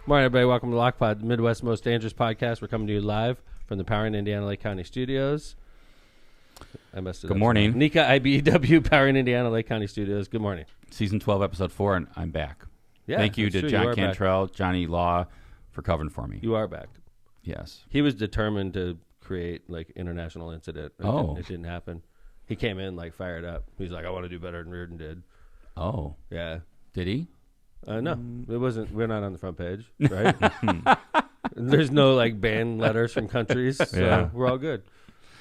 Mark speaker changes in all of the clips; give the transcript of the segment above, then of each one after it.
Speaker 1: Morning, everybody. Welcome to Lockpod, the Midwest's most dangerous podcast. We're coming to you live from the Powering Indiana Lake County Studios. I messed it up.
Speaker 2: Good morning.
Speaker 1: Nika IBEW, Powering Indiana Lake County Studios. Good morning.
Speaker 2: Season 12, Episode 4, and I'm back.
Speaker 1: Yeah,
Speaker 2: Thank you to
Speaker 1: true.
Speaker 2: John
Speaker 1: You
Speaker 2: Cantrell, Johnny Law for covering for me.
Speaker 1: You are back.
Speaker 2: Yes.
Speaker 1: He was determined to create like international incident. It didn't happen. He came in like fired up. He's like, I want to do better than Reardon did.
Speaker 2: Oh.
Speaker 1: Yeah.
Speaker 2: Did he?
Speaker 1: No, it wasn't. We're not on the front page, right? There's no like ban letters from countries, so we're all good.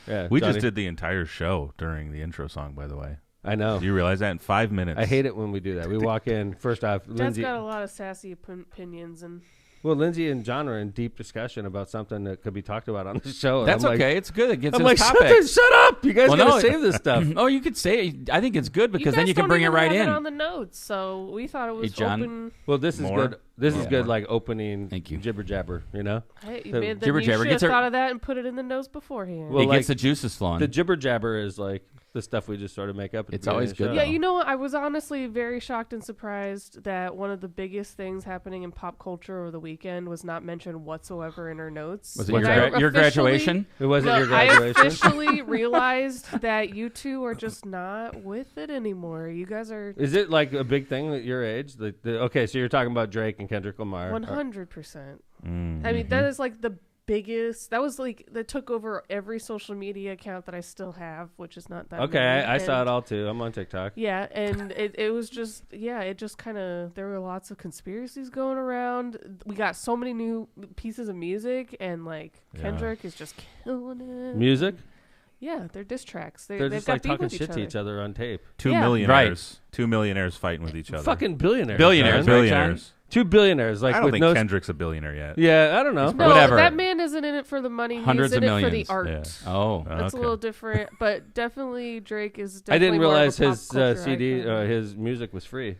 Speaker 1: Yeah,
Speaker 3: we
Speaker 1: Johnny.
Speaker 3: just did the entire show during the intro song, by the way.
Speaker 1: I know.
Speaker 3: Do you realize that in 5 minutes?
Speaker 1: I hate it when we do that. We walk in first off.
Speaker 4: Dad's
Speaker 1: Lindsey
Speaker 4: got a lot of sassy opinions, and
Speaker 1: Lindsey and John are in deep discussion about something that could be talked about on the show.
Speaker 2: That's
Speaker 1: I'm
Speaker 2: okay. It's good. It gets
Speaker 1: I'm
Speaker 2: his
Speaker 1: like,
Speaker 2: topics.
Speaker 1: shut up! You guys gotta save this stuff.
Speaker 2: Oh, you could say it. I think it's good because then you can
Speaker 4: don't
Speaker 2: bring it
Speaker 4: even
Speaker 2: right
Speaker 4: have
Speaker 2: in.
Speaker 4: It on the notes, so we thought it was
Speaker 2: John.
Speaker 4: open.
Speaker 1: Well, this is
Speaker 3: More?
Speaker 1: good. This is good,
Speaker 3: More.
Speaker 1: like opening.
Speaker 2: Thank you.
Speaker 1: Jibber jabber. You know.
Speaker 4: Hey,
Speaker 1: So
Speaker 4: man, then
Speaker 2: jibber
Speaker 4: you
Speaker 2: jabber
Speaker 4: should have
Speaker 2: gets her-
Speaker 4: thought of that and put it in the notes beforehand.
Speaker 1: Well,
Speaker 2: It
Speaker 1: like,
Speaker 2: gets the juices flowing.
Speaker 1: the jibber jabber is like the stuff we just sort of make up. At
Speaker 2: It's
Speaker 1: the
Speaker 2: always
Speaker 1: beginning of
Speaker 2: good,
Speaker 1: the
Speaker 4: Yeah,
Speaker 1: show.
Speaker 4: you know what? I was honestly very shocked and surprised that one of the biggest things happening in pop culture over the weekend was not mentioned whatsoever in our notes.
Speaker 2: Was it
Speaker 4: When
Speaker 2: your,
Speaker 4: I
Speaker 2: your
Speaker 4: officially-
Speaker 2: graduation?
Speaker 1: It wasn't
Speaker 4: No,
Speaker 1: your
Speaker 4: I
Speaker 1: graduation.
Speaker 4: officially realized that you two are just not with it anymore. You guys are
Speaker 1: Is it like a big thing at your age? Okay, so you're talking about Drake and Kendrick Lamar.
Speaker 4: 100%.
Speaker 3: Mm-hmm.
Speaker 4: I mean, that is like the biggest. That was like that took over every social media account that I still have, which is not that.
Speaker 1: Okay,
Speaker 4: many.
Speaker 1: I saw
Speaker 4: And-
Speaker 1: it all too. I'm on TikTok.
Speaker 4: Yeah, and it was just it just kind of there were lots of conspiracies going around. We got so many new pieces of music, and like Kendrick is just killing it.
Speaker 1: Music?
Speaker 4: Yeah, they're diss tracks.
Speaker 1: They're
Speaker 4: They've
Speaker 1: just
Speaker 4: got
Speaker 1: like
Speaker 4: beef
Speaker 1: talking
Speaker 4: with
Speaker 1: shit to each other on tape.
Speaker 3: Two
Speaker 4: Yeah.
Speaker 3: millionaires. Two millionaires fighting with each other.
Speaker 1: Fucking billionaires.
Speaker 2: Billionaires,
Speaker 1: man.
Speaker 2: right,
Speaker 3: billionaires.
Speaker 1: Two billionaires. Like
Speaker 3: I don't
Speaker 1: with
Speaker 3: think
Speaker 1: no.
Speaker 3: Kendrick's a billionaire yet.
Speaker 1: Yeah, I don't know.
Speaker 4: No,
Speaker 2: Whatever.
Speaker 4: that man isn't in it for the money.
Speaker 2: Hundreds
Speaker 4: He's in
Speaker 2: of
Speaker 4: it
Speaker 2: millions.
Speaker 4: for the art.
Speaker 3: Yeah.
Speaker 2: Oh.
Speaker 4: That's a
Speaker 3: Okay.
Speaker 4: little different, but definitely Drake is.
Speaker 1: I didn't
Speaker 4: Definitely more of a
Speaker 1: realize
Speaker 4: pop
Speaker 1: his
Speaker 4: culture
Speaker 1: CD,
Speaker 4: icon.
Speaker 1: his music was free.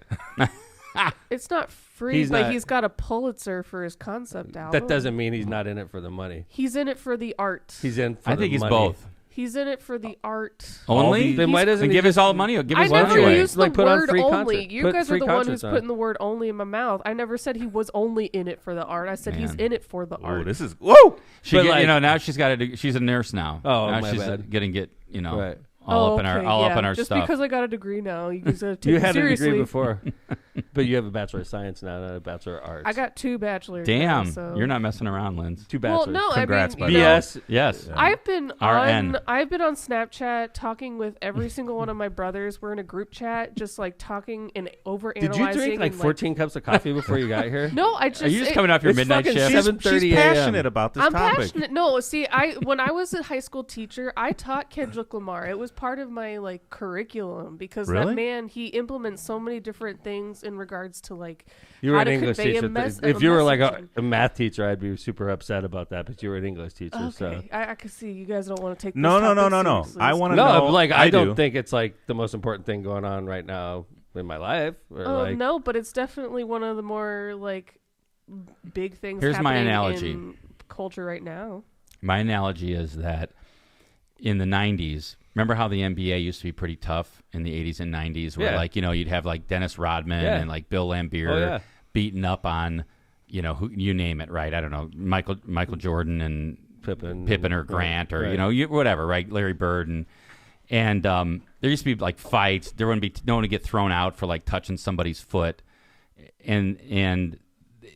Speaker 4: It's not free,
Speaker 1: He's
Speaker 4: but
Speaker 1: not-
Speaker 4: he's got a Pulitzer for his concept album.
Speaker 1: That doesn't mean he's not in it for the money.
Speaker 4: He's in it for the art.
Speaker 1: He's in. For
Speaker 2: I
Speaker 1: the
Speaker 2: think he's
Speaker 1: money.
Speaker 2: both.
Speaker 4: He's in it for the art.
Speaker 2: Only?
Speaker 1: Then why doesn't
Speaker 2: And
Speaker 1: he
Speaker 2: give his
Speaker 1: just-
Speaker 2: all money or give
Speaker 4: I
Speaker 2: his money
Speaker 4: never
Speaker 2: away.
Speaker 4: used the
Speaker 1: Like, put on
Speaker 4: word
Speaker 1: free
Speaker 4: only.
Speaker 1: concert-
Speaker 4: You
Speaker 1: put
Speaker 4: guys are
Speaker 1: free
Speaker 4: the one who's
Speaker 1: concerts on.
Speaker 4: putting the word only in my mouth. I never said he was only in it for the art. I said he's
Speaker 2: Man.
Speaker 4: in it for the
Speaker 3: Oh,
Speaker 4: art.
Speaker 3: this is whoa.
Speaker 2: She
Speaker 1: But
Speaker 2: get,
Speaker 1: like-
Speaker 2: now she's got to. She's a nurse now.
Speaker 1: Oh,
Speaker 2: now
Speaker 1: my
Speaker 2: she's
Speaker 1: bad.
Speaker 2: getting
Speaker 1: Right.
Speaker 2: all up
Speaker 4: okay,
Speaker 2: in our
Speaker 4: just
Speaker 2: stuff.
Speaker 4: because I got a degree now, you guys gotta take
Speaker 1: You
Speaker 4: it
Speaker 1: had a
Speaker 4: seriously.
Speaker 1: degree before, but you have a bachelor of science now, not a bachelor of arts.
Speaker 4: I got 2 bachelors.
Speaker 2: Damn,
Speaker 4: now, so.
Speaker 2: you're not messing around, Linz.
Speaker 1: 2
Speaker 4: Well,
Speaker 1: bachelors.
Speaker 4: no,
Speaker 3: Congrats,
Speaker 4: I
Speaker 3: buddy.
Speaker 4: mean,
Speaker 1: BS.
Speaker 2: Yes.
Speaker 3: Yeah.
Speaker 4: I've been
Speaker 2: RN.
Speaker 4: I've been on Snapchat talking with every single one of my brothers. We're in a group chat, just like talking and over
Speaker 1: Did
Speaker 4: analyzing.
Speaker 1: you drink like
Speaker 4: and,
Speaker 1: 14 cups of coffee before you got here?
Speaker 4: No, I just.
Speaker 2: Are you just coming off your
Speaker 1: it's
Speaker 2: midnight
Speaker 1: fucking
Speaker 2: shift?
Speaker 1: 7:30
Speaker 3: She's
Speaker 1: a.m.
Speaker 3: passionate about this
Speaker 4: I'm
Speaker 3: topic.
Speaker 4: passionate. No, see, when I was a high school teacher, I taught Kendrick Lamar. It was part of my like curriculum because
Speaker 3: Really?
Speaker 4: that man, he implements so many different things in regards to like
Speaker 1: You were
Speaker 4: how
Speaker 1: an
Speaker 4: to
Speaker 1: English
Speaker 4: convey
Speaker 1: teacher.
Speaker 4: a mess-
Speaker 1: If
Speaker 4: a
Speaker 1: you were like
Speaker 4: message.
Speaker 1: a math teacher, I'd be super upset about that. But you were an English teacher,
Speaker 4: Okay,
Speaker 1: so
Speaker 4: I could see you guys don't want to take.
Speaker 3: No,
Speaker 4: this
Speaker 3: no, no,
Speaker 4: topic
Speaker 3: no, no.
Speaker 4: seriously.
Speaker 3: I want to
Speaker 1: no,
Speaker 3: know.
Speaker 1: like I don't
Speaker 3: do.
Speaker 1: think it's like the most important thing going on right now in my life. Or
Speaker 4: Oh
Speaker 1: like,
Speaker 4: no, but it's definitely one of the more like big things.
Speaker 2: Here's my
Speaker 4: happening
Speaker 2: analogy.
Speaker 4: in culture right now.
Speaker 2: My analogy is that in the 90s, remember how the NBA used to be pretty tough in the 80s and 90s where
Speaker 1: Yeah.
Speaker 2: like, you'd have like Dennis Rodman
Speaker 1: Yeah.
Speaker 2: and like Bill Laimbeer
Speaker 1: Oh, yeah.
Speaker 2: beating up on, who you name it, right? I don't know, Michael Jordan and Pippen or Grant or,
Speaker 1: right.
Speaker 2: whatever, right? Larry Bird and there used to be like fights. There wouldn't be no one to get thrown out for like touching somebody's foot. And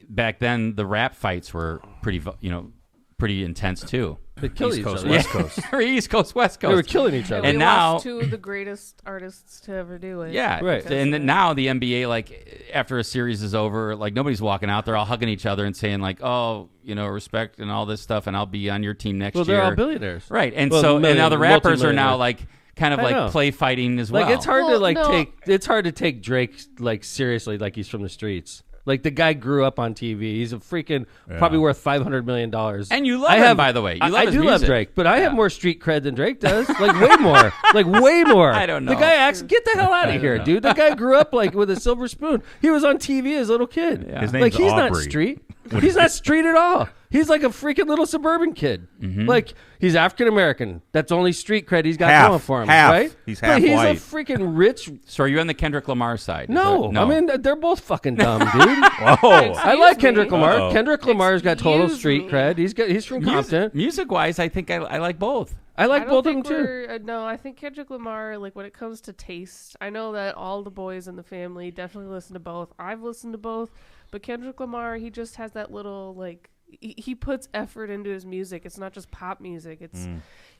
Speaker 2: back then the rap fights were pretty intense too.
Speaker 1: They kill
Speaker 3: East
Speaker 1: each
Speaker 3: Coast,
Speaker 1: other.
Speaker 3: West Coast.
Speaker 2: East Coast, West Coast.
Speaker 1: They were killing each other.
Speaker 4: And
Speaker 2: And
Speaker 4: we
Speaker 2: now-
Speaker 4: lost 2 of the greatest artists to ever do it.
Speaker 2: Yeah,
Speaker 1: Right.
Speaker 4: because
Speaker 2: And
Speaker 4: of it.
Speaker 2: now the NBA, like after a series is over, like nobody's walking out. They're all hugging each other and saying like, "Oh, respect and all this stuff, and I'll be on your team next
Speaker 1: Well,
Speaker 2: year."
Speaker 1: they're all billionaires.
Speaker 2: right? And
Speaker 1: Well,
Speaker 2: and now the rappers are now
Speaker 1: multimillionaires.
Speaker 2: like kind of
Speaker 1: I
Speaker 2: like
Speaker 1: know.
Speaker 2: play fighting as well.
Speaker 1: Like it's hard to
Speaker 4: Well,
Speaker 1: like
Speaker 4: no.
Speaker 1: take. It's hard to take Drake like seriously, like he's from the streets. Like the guy grew up on TV. He's a freaking probably worth $500 million.
Speaker 2: And you love him, by the way. You love
Speaker 1: I
Speaker 2: his
Speaker 1: do love
Speaker 2: music.
Speaker 1: Drake, but I have
Speaker 2: Yeah.
Speaker 1: more street cred than Drake does. Like way more. Like way more.
Speaker 2: I don't know.
Speaker 1: The guy acts. Get the hell out of here, dude. The guy grew up like with a silver spoon. He was on TV as a little kid.
Speaker 2: Yeah.
Speaker 3: His
Speaker 1: Like
Speaker 3: name's
Speaker 1: he's not
Speaker 3: Aubrey.
Speaker 1: street. He's not street at all. He's like a freaking little suburban kid. Like, he's African American. That's only street cred he's got going for him, right?
Speaker 3: He's half
Speaker 1: but he's
Speaker 3: white.
Speaker 1: a freaking rich.
Speaker 2: So are you on the Kendrick Lamar side?
Speaker 1: No, I mean, they're both fucking dumb, dude.
Speaker 3: Whoa.
Speaker 1: I like Kendrick
Speaker 4: me.
Speaker 1: Lamar.
Speaker 3: Uh-oh.
Speaker 1: Kendrick Lamar's got total
Speaker 4: Excuse
Speaker 1: street
Speaker 4: me.
Speaker 1: cred. He's from Compton.
Speaker 2: Music-wise, I think I like both.
Speaker 1: I like
Speaker 4: I
Speaker 1: both
Speaker 4: don't
Speaker 1: of them
Speaker 4: think
Speaker 1: too.
Speaker 4: no, I think Kendrick Lamar, like when it comes to taste, I know that all the boys in the family definitely listen to both. I've listened to both, but Kendrick Lamar, he just has that little like he puts effort into his music. It's not just pop music. It's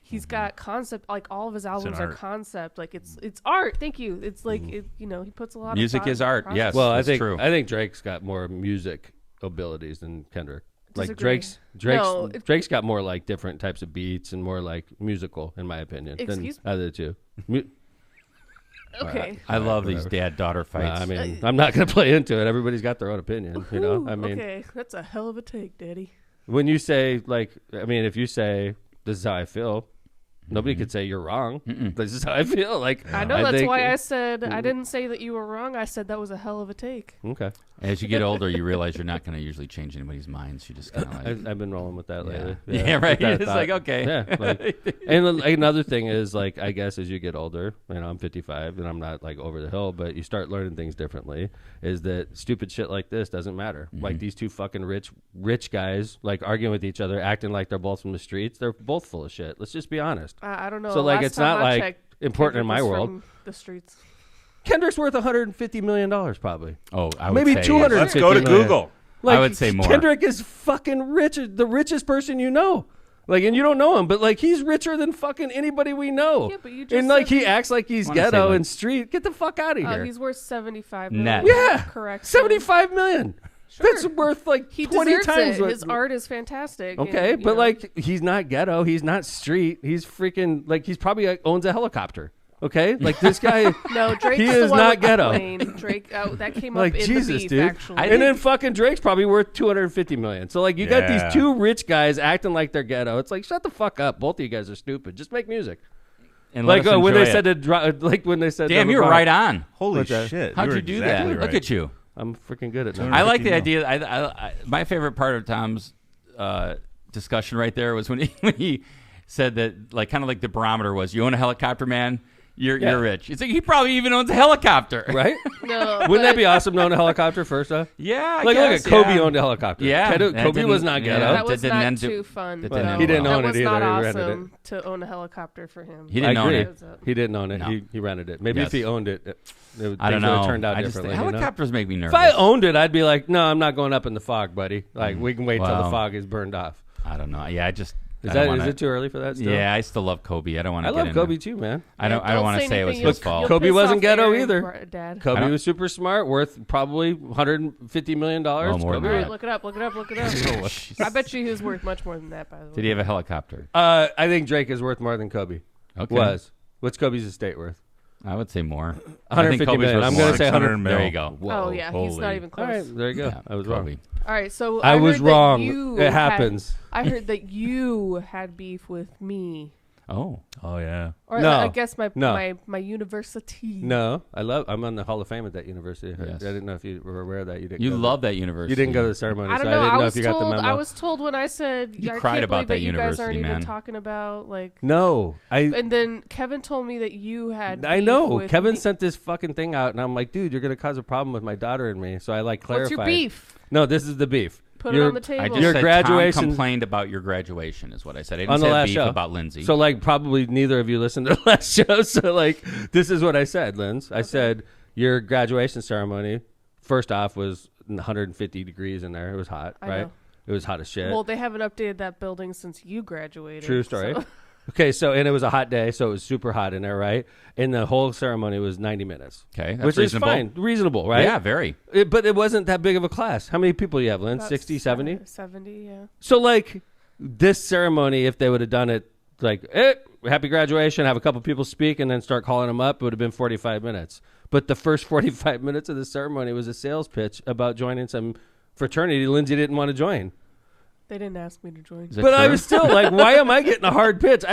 Speaker 4: he's got concept. Like all of his albums are
Speaker 3: art.
Speaker 4: concept. Like it's art. Thank you. It's like it, he puts a lot.
Speaker 2: Music
Speaker 4: of thought
Speaker 2: is
Speaker 4: into the
Speaker 2: art,
Speaker 4: process.
Speaker 2: yes.
Speaker 1: Well,
Speaker 2: That's true.
Speaker 1: I think Drake's got more music abilities than Kendrick. Like
Speaker 4: Disagree.
Speaker 1: Drake's got more like different types of beats and more like musical, in my opinion,
Speaker 4: Excuse
Speaker 1: than other two.
Speaker 4: Okay.
Speaker 2: I love
Speaker 1: whatever.
Speaker 2: these dad-daughter fights.
Speaker 1: I mean, I'm not going to play into it. Everybody's got their own opinion, you know. I mean,
Speaker 4: okay, that's a hell of a take, Daddy.
Speaker 1: when you say like, I mean, if you say this is how I feel, nobody could say you're wrong. This is how I feel. Like
Speaker 4: I know that's
Speaker 1: think-
Speaker 4: why I said I didn't say that you were wrong. I said that was a hell of a take.
Speaker 1: Okay,
Speaker 2: As you get older, you realize you're not going to usually change anybody's minds. You just kind of like,
Speaker 1: I've been rolling with that lately.
Speaker 2: Yeah, right.
Speaker 1: with that
Speaker 2: It's
Speaker 1: thought.
Speaker 2: like, okay.
Speaker 1: Yeah, like, and like, another thing is like, I guess as you get older, you know, I'm 55 and I'm not like over the hill, but you start learning things differently. Is that stupid shit like this doesn't matter? Like these two fucking rich guys like arguing with each other, acting like they're both from the streets. They're both full of shit. Let's just be honest.
Speaker 4: I don't know.
Speaker 1: So, like,
Speaker 4: Last
Speaker 1: it's not
Speaker 4: time I
Speaker 1: like
Speaker 4: checked,
Speaker 1: important in
Speaker 4: Kendrick
Speaker 1: my
Speaker 4: was
Speaker 1: world.
Speaker 4: from the streets.
Speaker 1: Kendrick's worth $150 million probably.
Speaker 2: oh, I would
Speaker 1: Maybe
Speaker 2: say,
Speaker 1: 200.
Speaker 3: Let's go to
Speaker 1: 50 million.
Speaker 3: Google.
Speaker 1: Like,
Speaker 2: I would say more.
Speaker 1: Kendrick is fucking rich, the richest person you know. Like, and you don't know him, but like he's richer than fucking anybody we know.
Speaker 4: Yeah, but you just
Speaker 1: and like
Speaker 4: said
Speaker 1: he acts like he's
Speaker 2: Wanna say,
Speaker 1: ghetto
Speaker 2: like-
Speaker 1: and street. Get the fuck out of here.
Speaker 4: He's worth 75
Speaker 2: Net.
Speaker 4: million.
Speaker 1: Yeah,
Speaker 4: Correct.
Speaker 1: 75 million.
Speaker 4: Sure.
Speaker 1: That's worth like
Speaker 4: He
Speaker 1: 20
Speaker 4: deserves
Speaker 1: times.
Speaker 4: it.
Speaker 1: what-
Speaker 4: His art is fantastic.
Speaker 1: Okay,
Speaker 4: and, you
Speaker 1: but
Speaker 4: know.
Speaker 1: like he's not ghetto. He's not street. He's freaking like he's probably owns a helicopter. Okay, like this guy.
Speaker 4: no, Drake
Speaker 1: he
Speaker 4: is
Speaker 1: is
Speaker 4: the one
Speaker 1: not
Speaker 4: with the
Speaker 1: ghetto.
Speaker 4: plane. Drake, that came
Speaker 1: Like
Speaker 4: up in
Speaker 1: Jesus,
Speaker 4: the beef,
Speaker 1: dude.
Speaker 4: actually.
Speaker 2: I
Speaker 1: And then fucking Drake's probably worth 250 million. So like you got
Speaker 3: Yeah.
Speaker 1: these two rich guys acting like they're ghetto. It's like shut the fuck up. Both of you guys are stupid. Just make music.
Speaker 2: And
Speaker 1: Like
Speaker 2: let us
Speaker 1: when they
Speaker 2: enjoy
Speaker 1: said
Speaker 2: it.
Speaker 1: like when they said
Speaker 2: Damn,
Speaker 1: to
Speaker 2: you were
Speaker 1: LeBron,
Speaker 2: right on.
Speaker 3: Holy
Speaker 1: What's that?
Speaker 3: shit.
Speaker 2: How'd
Speaker 3: were
Speaker 2: you do
Speaker 3: exactly
Speaker 2: that?
Speaker 3: right.
Speaker 2: Look at you.
Speaker 1: I'm freaking good at that.
Speaker 2: I like the
Speaker 3: 50
Speaker 2: idea. My favorite part of Tom's discussion right there was when he said that, like, kind of like the barometer was, you own a helicopter, man, you're rich. It's like he probably even owns a helicopter,
Speaker 1: Right?
Speaker 4: No,
Speaker 1: Wouldn't that
Speaker 4: but
Speaker 1: be awesome to own a helicopter first, huh?
Speaker 2: Yeah, I
Speaker 1: Like
Speaker 2: guess,
Speaker 1: look at Kobe
Speaker 2: yeah.
Speaker 1: owned a helicopter.
Speaker 2: Yeah, that
Speaker 1: Kobe was
Speaker 2: didn't-
Speaker 1: not
Speaker 2: yeah.
Speaker 1: ghetto.
Speaker 4: that was
Speaker 2: didn't
Speaker 4: not
Speaker 2: end
Speaker 4: too fun.
Speaker 2: that
Speaker 4: no.
Speaker 2: didn't end
Speaker 1: He didn't
Speaker 2: well.
Speaker 1: own
Speaker 4: That
Speaker 1: it
Speaker 4: was
Speaker 1: either.
Speaker 4: not
Speaker 1: He rented
Speaker 4: awesome to own a helicopter for him.
Speaker 2: He didn't
Speaker 1: I
Speaker 2: own
Speaker 1: agree.
Speaker 2: it.
Speaker 1: He didn't own it.
Speaker 2: No.
Speaker 1: He rented it. Maybe
Speaker 2: Yes.
Speaker 1: if he owned it,
Speaker 2: I don't
Speaker 1: things would
Speaker 2: know.
Speaker 1: have turned out
Speaker 2: I just
Speaker 1: differently.
Speaker 2: think
Speaker 1: you know?
Speaker 2: helicopters make me nervous.
Speaker 1: If I owned it, I'd be like, no, I'm not going up in the fog, buddy. Like we can wait till the
Speaker 2: Wow.
Speaker 1: fog is burned off.
Speaker 2: I don't know. Yeah, I just
Speaker 1: Is
Speaker 2: I don't
Speaker 1: that
Speaker 2: wanna-
Speaker 1: is it too early for that? Still?
Speaker 2: Yeah, I still love Kobe. I don't want
Speaker 1: I
Speaker 2: to.
Speaker 1: love Kobe too, man.
Speaker 2: I don't want to say it was his fault.
Speaker 1: Kobe wasn't ghetto either.
Speaker 4: Dad.
Speaker 1: Kobe
Speaker 2: don't-
Speaker 1: was super smart, worth probably $150 million.
Speaker 2: Oh, more than
Speaker 1: Kobe
Speaker 4: All right,
Speaker 2: that.
Speaker 4: look it up. Look it up. Look it up. I bet you he was worth much more than that. By the way.
Speaker 2: Did he have a helicopter?
Speaker 1: I think Drake is worth more than Kobe.
Speaker 2: Okay.
Speaker 1: What's Kobe's estate worth?
Speaker 2: I would say more.
Speaker 1: 150
Speaker 2: Kobe's
Speaker 1: million.
Speaker 2: worth
Speaker 1: I'm going
Speaker 2: more.
Speaker 1: to say 100
Speaker 3: mil.
Speaker 2: There you go.
Speaker 4: Oh yeah, he's not
Speaker 3: Holy.
Speaker 4: even
Speaker 1: All
Speaker 4: close.
Speaker 1: right, there you go.
Speaker 2: Yeah,
Speaker 1: I was
Speaker 2: Kobe.
Speaker 1: wrong.
Speaker 4: All right, so
Speaker 1: I was
Speaker 4: heard that
Speaker 1: wrong.
Speaker 4: you
Speaker 1: It
Speaker 4: had-
Speaker 1: happens.
Speaker 4: I heard that you had beef with me,
Speaker 2: Oh,
Speaker 3: Oh, yeah.
Speaker 4: or
Speaker 1: No.
Speaker 4: I guess my
Speaker 1: No.
Speaker 4: my university.
Speaker 1: No, I'm on the Hall of Fame at that university.
Speaker 2: Yes.
Speaker 1: I didn't know if you were aware of that. You didn't.
Speaker 2: you
Speaker 1: go
Speaker 2: love that university.
Speaker 1: You didn't go to the ceremony,
Speaker 4: I don't
Speaker 1: so
Speaker 4: know.
Speaker 1: I didn't know
Speaker 4: was
Speaker 1: if you got the
Speaker 4: told.
Speaker 1: memo.
Speaker 4: I was told when I said
Speaker 2: You
Speaker 4: I
Speaker 2: cried
Speaker 4: can't
Speaker 2: about
Speaker 4: believe
Speaker 2: that
Speaker 4: you guys aren't
Speaker 2: university,
Speaker 4: even
Speaker 2: man.
Speaker 4: talking about like.
Speaker 1: No,
Speaker 4: And then Kevin told me that you had.
Speaker 1: I
Speaker 4: beef
Speaker 1: know.
Speaker 4: with
Speaker 1: Kevin
Speaker 4: me.
Speaker 1: sent this fucking thing out, and I'm like, dude, you're gonna cause a problem with my daughter and me. So I like clarified.
Speaker 4: What's your beef?
Speaker 1: No, this is the beef.
Speaker 4: Put it
Speaker 1: Your-
Speaker 4: on the table.
Speaker 2: I just
Speaker 1: Your
Speaker 2: said
Speaker 1: graduation-
Speaker 2: Tom complained about your graduation is what I said. I didn't
Speaker 1: On the
Speaker 2: say
Speaker 1: last
Speaker 2: beef
Speaker 1: show
Speaker 2: about Lindsey.
Speaker 1: So like probably neither of you listened to the last show. So like this is what I said, Linz. I said your graduation ceremony, first off, was 150 degrees in there. It was hot,
Speaker 4: I
Speaker 1: right?
Speaker 4: know.
Speaker 1: It was hot as shit.
Speaker 4: Well, they haven't updated that building since you graduated.
Speaker 1: True story.
Speaker 4: so-
Speaker 1: Okay, so and it was a hot day, so it was super hot in there, right? And the whole ceremony was 90 minutes.
Speaker 2: okay, that's
Speaker 1: Which
Speaker 2: reasonable.
Speaker 1: is fine, reasonable, right?
Speaker 2: Yeah, very.
Speaker 1: But it wasn't that big of a class. How many people you have, Lynn?
Speaker 4: about
Speaker 1: 60, 70?
Speaker 4: 70, yeah.
Speaker 1: So, like, this ceremony, if they would have done it, like, happy graduation, have a couple people speak, and then start calling them up, it would have been 45 minutes. But the first 45 minutes of the ceremony was a sales pitch about joining some fraternity Lindsey didn't want to join.
Speaker 4: They didn't ask me to join.
Speaker 2: Is that
Speaker 1: But I
Speaker 2: true?
Speaker 1: was still like, why am I getting a hard pitch?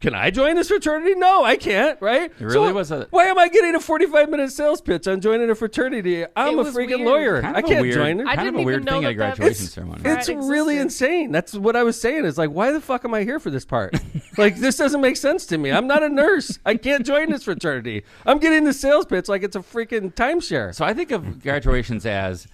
Speaker 1: Can I join this fraternity? No, I can't, right?
Speaker 2: It really was
Speaker 1: why am I getting a 45-minute sales pitch on joining a fraternity? I'm
Speaker 4: It
Speaker 1: a
Speaker 4: was
Speaker 1: freaking
Speaker 4: weird.
Speaker 1: lawyer.
Speaker 2: Kind
Speaker 1: I
Speaker 2: of a
Speaker 1: can't
Speaker 2: weird,
Speaker 1: join it.
Speaker 4: I
Speaker 2: Kind of
Speaker 4: didn't
Speaker 2: a weird
Speaker 4: even know
Speaker 2: thing at a
Speaker 4: that
Speaker 2: graduation
Speaker 4: that's-
Speaker 2: ceremony.
Speaker 4: Frat
Speaker 1: It's really
Speaker 4: existed.
Speaker 1: insane. That's what I was saying. Is like, why the fuck am I here for this part? Like, this doesn't make sense to me. I'm not a nurse. I can't join this fraternity. I'm getting the sales pitch like it's a freaking timeshare.
Speaker 2: So I think of graduations as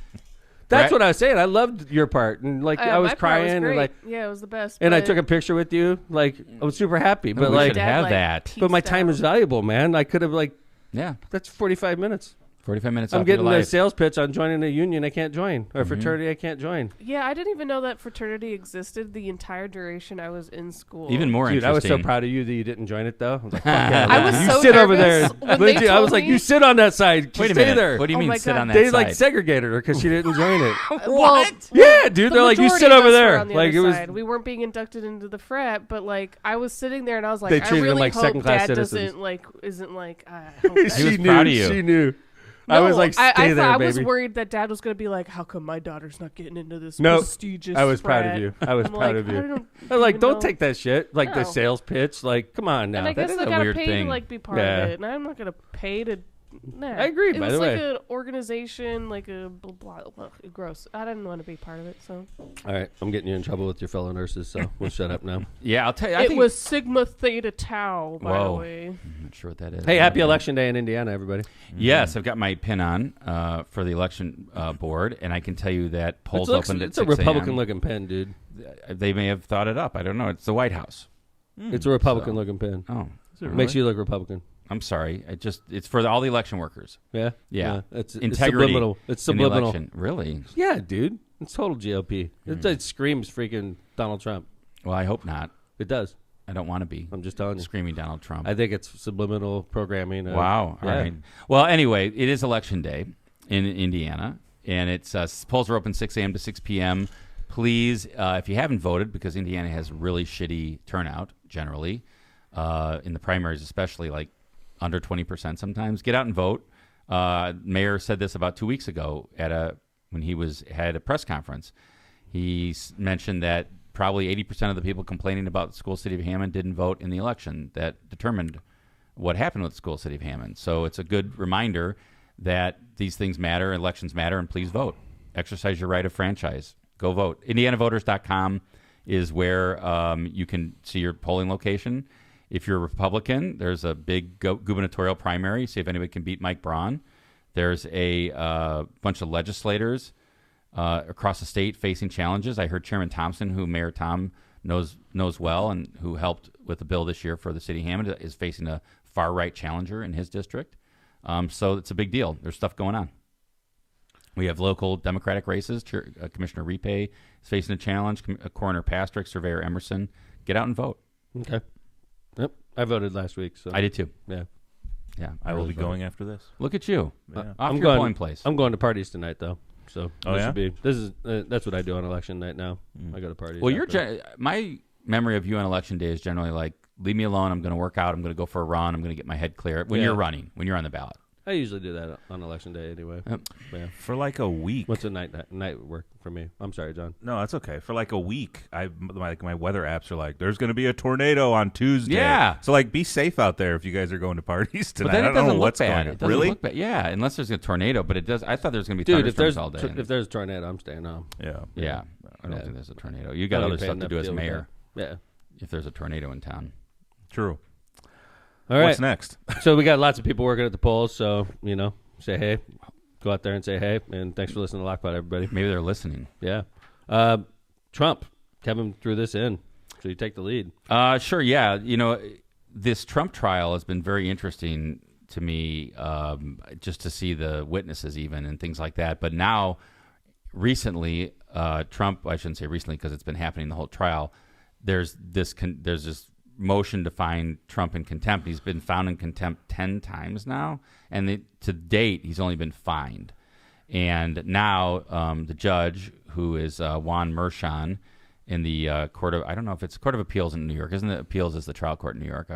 Speaker 1: That's what I was saying. I loved your part, and like I was
Speaker 4: my part
Speaker 1: crying,
Speaker 4: was
Speaker 1: and
Speaker 4: great.
Speaker 1: like,
Speaker 4: yeah, it was the best.
Speaker 1: and I
Speaker 4: but
Speaker 1: took a picture with you. Like, I was super happy, but
Speaker 2: we
Speaker 1: like,
Speaker 2: should
Speaker 4: Dad,
Speaker 2: have
Speaker 4: like,
Speaker 2: that.
Speaker 1: but my
Speaker 4: pieced
Speaker 1: time
Speaker 4: out.
Speaker 1: is valuable, man. I could have like,
Speaker 2: Yeah,
Speaker 1: that's 45 minutes.
Speaker 2: 45 minutes.
Speaker 1: I'm
Speaker 2: off your
Speaker 1: getting a
Speaker 2: life.
Speaker 1: sales pitch on joining a union I can't join, or a fraternity I can't join.
Speaker 4: Yeah, I didn't even know that fraternity existed the entire duration I was in school.
Speaker 2: Even more
Speaker 1: Dude, I was so
Speaker 2: interesting.
Speaker 1: proud of you that you didn't join it, though. I was like, fuck yeah,
Speaker 4: I was
Speaker 1: you
Speaker 4: so
Speaker 1: sit over there.
Speaker 4: nervous when they
Speaker 1: Lindsey, I was
Speaker 4: told
Speaker 1: like,
Speaker 4: me-
Speaker 1: you sit on that side.
Speaker 2: Wait a
Speaker 1: Stay
Speaker 2: minute.
Speaker 1: there.
Speaker 2: What do you
Speaker 4: Oh
Speaker 2: mean
Speaker 4: my
Speaker 2: sit
Speaker 4: God.
Speaker 2: on that
Speaker 1: They
Speaker 2: side?
Speaker 1: like segregated her because she didn't join it.
Speaker 4: Well,
Speaker 1: Yeah, dude.
Speaker 4: the
Speaker 1: They're like, you
Speaker 4: majority
Speaker 1: sit
Speaker 4: of
Speaker 1: over
Speaker 4: us were
Speaker 1: there.
Speaker 4: on the
Speaker 1: Like
Speaker 4: other
Speaker 1: it was.
Speaker 4: side. We weren't being inducted into the frat, but like I was sitting there and I was like,
Speaker 1: They
Speaker 4: I
Speaker 1: treated them
Speaker 4: really
Speaker 1: like
Speaker 4: hope
Speaker 1: second-class
Speaker 4: Dad
Speaker 1: citizens.
Speaker 4: isn't like. I hope that
Speaker 2: He was
Speaker 1: She
Speaker 2: proud
Speaker 1: knew.
Speaker 2: of you.
Speaker 1: She knew. I was like, stay
Speaker 4: I
Speaker 1: there,
Speaker 4: thought I
Speaker 1: baby.
Speaker 4: was worried that Dad was going to be like, how come my daughter's not getting into this
Speaker 1: Nope.
Speaker 4: prestigious
Speaker 1: I was proud
Speaker 4: frat?
Speaker 1: of you. I was
Speaker 4: I'm
Speaker 1: proud
Speaker 4: like,
Speaker 1: of you.
Speaker 4: I
Speaker 1: I was like,
Speaker 4: even
Speaker 1: don't
Speaker 4: know.
Speaker 1: take that shit. Like the
Speaker 4: No.
Speaker 1: sales pitch. Like, come on now.
Speaker 4: And I guess
Speaker 2: is
Speaker 4: I
Speaker 2: a
Speaker 4: gotta
Speaker 2: weird
Speaker 4: pay
Speaker 2: thing.
Speaker 4: to like be part
Speaker 1: Yeah.
Speaker 4: of it, and I'm not gonna pay to. Nah.
Speaker 1: I agree,
Speaker 4: It
Speaker 1: by
Speaker 4: was
Speaker 1: the
Speaker 4: like
Speaker 1: way.
Speaker 4: an organization, like a blah, blah, blah, gross. I didn't want to be part of it, so
Speaker 1: All right, I'm getting you in trouble with your fellow nurses, so we'll shut up now.
Speaker 2: Yeah, I'll tell you. I
Speaker 4: it
Speaker 2: think,
Speaker 4: was Sigma Theta Tau, by the
Speaker 2: Whoa.
Speaker 4: way.
Speaker 2: I'm not sure what that is.
Speaker 1: Hey, happy election day in Indiana, everybody.
Speaker 2: Yes, I've got my pin on for the election board, and I can tell you that polls opened at
Speaker 1: It's a
Speaker 2: 6 a.m.
Speaker 1: Republican-looking pen, dude.
Speaker 2: They may have thought it up. I don't know. It's the White House.
Speaker 1: It's a Republican-looking pen.
Speaker 2: Oh,
Speaker 1: Makes you look Republican.
Speaker 2: I'm sorry. It's for all the election workers.
Speaker 1: Yeah?
Speaker 2: Yeah.
Speaker 1: It's
Speaker 2: Integrity
Speaker 1: subliminal. It's
Speaker 2: in the
Speaker 1: subliminal.
Speaker 2: election. Really?
Speaker 1: Yeah, dude. It's total GOP. It screams freaking Donald Trump.
Speaker 2: Well, I hope not.
Speaker 1: It does.
Speaker 2: I don't want to be
Speaker 1: I'm just telling you.
Speaker 2: screaming Donald Trump.
Speaker 1: I think it's subliminal programming.
Speaker 2: Wow. All
Speaker 1: yeah.
Speaker 2: right. Well, anyway, it is election day in Indiana, and it's polls are open 6 a.m. to 6 p.m. Please, if you haven't voted, because Indiana has really shitty turnout generally, in the primaries especially, like under 20% sometimes, get out and vote. Mayor said this about 2 weeks ago when he had a press conference. He mentioned that probably 80% of the people complaining about the school city of Hammond didn't vote in the election that determined what happened with the school city of Hammond. So it's a good reminder that these things matter, elections matter, and please vote. Exercise your right of franchise. Go vote. IndianaVoters.com is where you can see your polling location. If you're a Republican, there's a big gubernatorial primary. See if anybody can beat Mike Braun. There's a bunch of legislators across the state facing challenges. I heard Chairman Thompson, who Mayor Tom knows well and who helped with the bill this year for the city of Hammond, is facing a far-right challenger in his district. So it's a big deal. There's stuff going on. We have local Democratic races. Commissioner Repay is facing a challenge. Coroner Pastrick, Surveyor Emerson. Get out and vote.
Speaker 1: Okay. Yep. I voted last week, so
Speaker 2: I did too.
Speaker 1: yeah.
Speaker 2: Yeah,
Speaker 3: I will
Speaker 2: really
Speaker 3: be
Speaker 2: voted.
Speaker 3: going after this.
Speaker 2: Look at you.
Speaker 3: Yeah.
Speaker 2: Off
Speaker 1: I'm
Speaker 2: your
Speaker 1: going-
Speaker 2: polling place.
Speaker 1: I'm going to parties tonight, though. So
Speaker 3: Oh,
Speaker 1: this
Speaker 3: yeah?
Speaker 1: should be that's what I do on election night now. I go to parties.
Speaker 2: Well, you're
Speaker 1: after.
Speaker 2: my memory of you on election day is generally like, leave me alone. I'm going to work out. I'm going to go for a run. I'm going to get my head clear. When
Speaker 1: Yeah.
Speaker 2: you're running, when you're on the ballot.
Speaker 1: I usually do that on election day anyway.
Speaker 2: Yep.
Speaker 1: Yeah.
Speaker 3: For like a week.
Speaker 1: What's a night work for me? I'm sorry, John.
Speaker 3: No, that's okay. For like a week, my weather apps are like, there's going to be a tornado on Tuesday.
Speaker 2: Yeah.
Speaker 3: So like, be safe out there if you guys are going to parties tonight.
Speaker 2: But then
Speaker 3: I
Speaker 2: it
Speaker 3: don't know
Speaker 2: doesn't look
Speaker 3: what's
Speaker 2: bad.
Speaker 3: going
Speaker 2: It
Speaker 3: on.
Speaker 2: doesn't
Speaker 3: Really?
Speaker 2: look bad. Yeah, unless there's a tornado. But it does. I thought there was going to be
Speaker 1: Dude, if
Speaker 2: thunderstorms
Speaker 1: there's
Speaker 2: all day.
Speaker 1: if there's a tornado, I'm staying home.
Speaker 3: Yeah.
Speaker 2: yeah, I don't
Speaker 1: Yeah.
Speaker 2: think there's a tornado. You got
Speaker 1: I
Speaker 2: other
Speaker 1: get paid
Speaker 2: stuff to
Speaker 1: enough
Speaker 2: do as
Speaker 1: deal with
Speaker 2: mayor.
Speaker 1: that. Yeah.
Speaker 2: If there's a tornado in town.
Speaker 3: True.
Speaker 1: All right.
Speaker 3: What's next?
Speaker 1: So we got lots of people working at the polls. So say hey, go out there and say hey, and thanks for listening to Lockpot, everybody.
Speaker 2: Maybe they're listening.
Speaker 1: Yeah. Trump, Kevin threw this in, so you take the lead.
Speaker 2: Sure, yeah. This Trump trial has been very interesting to me, just to see the witnesses even and things like that. But now, recently, Trump, I shouldn't say recently because it's been happening the whole trial, there's this motion to find Trump in contempt. He's been found in contempt 10 times now, and to date, he's only been fined. And now the judge, who is Juan Merchan, in the court of, I don't know if it's Court of Appeals in New York. Isn't it appeals is the trial court in New York? I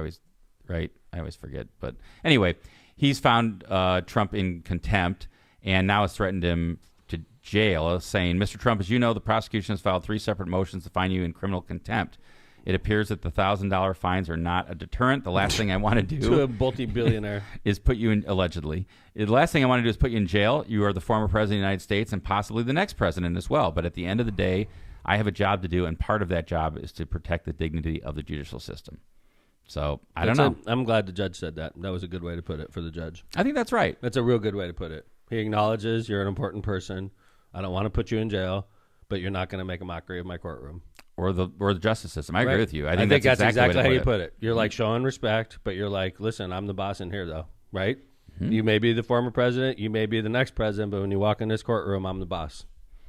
Speaker 2: always forget. But anyway, he's found Trump in contempt and now has threatened him to jail, saying, Mr. Trump, as you know, the prosecution has filed 3 separate motions to fine you in criminal contempt. It appears that the $1,000 fines are not a deterrent. The last thing I want to do
Speaker 1: to a multi-billionaire
Speaker 2: is put you in, allegedly. The last thing I want to do is put you in jail. You are the former president of the United States and possibly the next president as well. But at the end of the day, I have a job to do, and part of that job is to protect the dignity of the judicial system. So I don't know.
Speaker 1: I'm glad the judge said that. That was a good way to put it for the judge.
Speaker 2: I think that's right.
Speaker 1: That's a real good way to put it. He acknowledges you're an important person. I don't want to put you in jail, but you're not going to make a mockery of my courtroom.
Speaker 2: Or the justice system. I agree with you.
Speaker 1: I think that's exactly how you put it. You're
Speaker 2: Mm-hmm.
Speaker 1: like showing respect, but you're like, listen, I'm the boss in here, though, right? Mm-hmm. You may be the former president, you may be the next president, but when you walk in this courtroom, I'm the boss.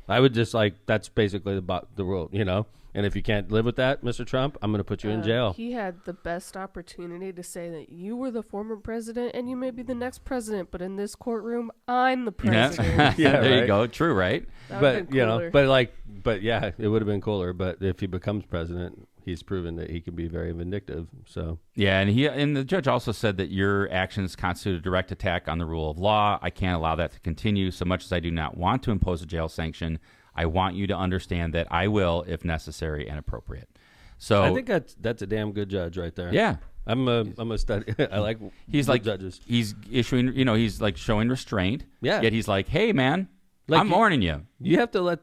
Speaker 1: I would just that's basically the rule, you know? And if you can't live with that, Mr. Trump, I'm going to put you in jail.
Speaker 4: He had the best opportunity to say that you were the former president and you may be the next president, but in this courtroom, I'm the president.
Speaker 2: Yeah, there
Speaker 1: right?
Speaker 2: you go. True, right?
Speaker 1: But you know, but yeah, it would have been cooler. But if he becomes president, he's proven that he can be very vindictive. So
Speaker 2: yeah, and the judge also said that your actions constitute a direct attack on the rule of law. I can't allow that to continue. So much as I do not want to impose a jail sanction, I want you to understand that I will, if necessary and appropriate. So
Speaker 1: I think that's a damn good judge right there.
Speaker 2: Yeah.
Speaker 1: I'm a study. I like
Speaker 2: he's like
Speaker 1: judges.
Speaker 2: He's issuing, he's like showing restraint.
Speaker 1: Yeah.
Speaker 2: Yet he's like, hey man,
Speaker 1: Like
Speaker 2: I'm warning you.
Speaker 1: You have to let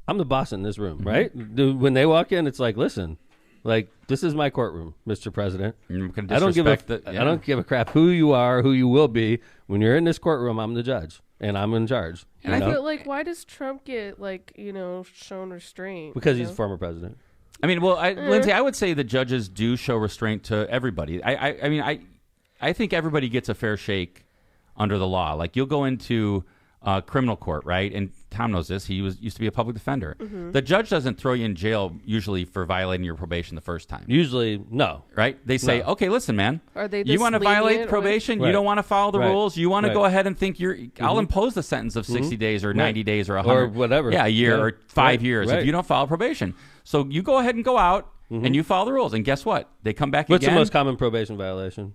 Speaker 1: I'm the boss in this room, right? When they walk in, it's like, listen, like this is my courtroom, Mr. President. I don't give a crap who you are, who you will be. When you're in this courtroom, I'm the judge and I'm in charge.
Speaker 4: And I feel like, why does Trump get shown restraint?
Speaker 1: Because he's a former president.
Speaker 2: I mean, well, Lindsay, I would say that judges do show restraint to everybody. I think everybody gets a fair shake under the law. Like you'll go into criminal court, right? And Tom knows this. He used to be a public defender. Mm-hmm. The judge doesn't throw you in jail usually for violating your probation the first time.
Speaker 1: Usually, no.
Speaker 2: Right? They say, okay, listen, man.
Speaker 4: Are they
Speaker 2: you want to violate probation?
Speaker 1: Right.
Speaker 2: You don't want to follow the rules? You want to go ahead and think I'll impose the sentence of 60 days or 90 days or 100.
Speaker 1: Or whatever.
Speaker 2: Yeah, a year or 5 years if you don't follow probation. So you go ahead and go out and you follow the rules. And guess what? They come back
Speaker 1: What's
Speaker 2: again.
Speaker 1: the most common probation violation?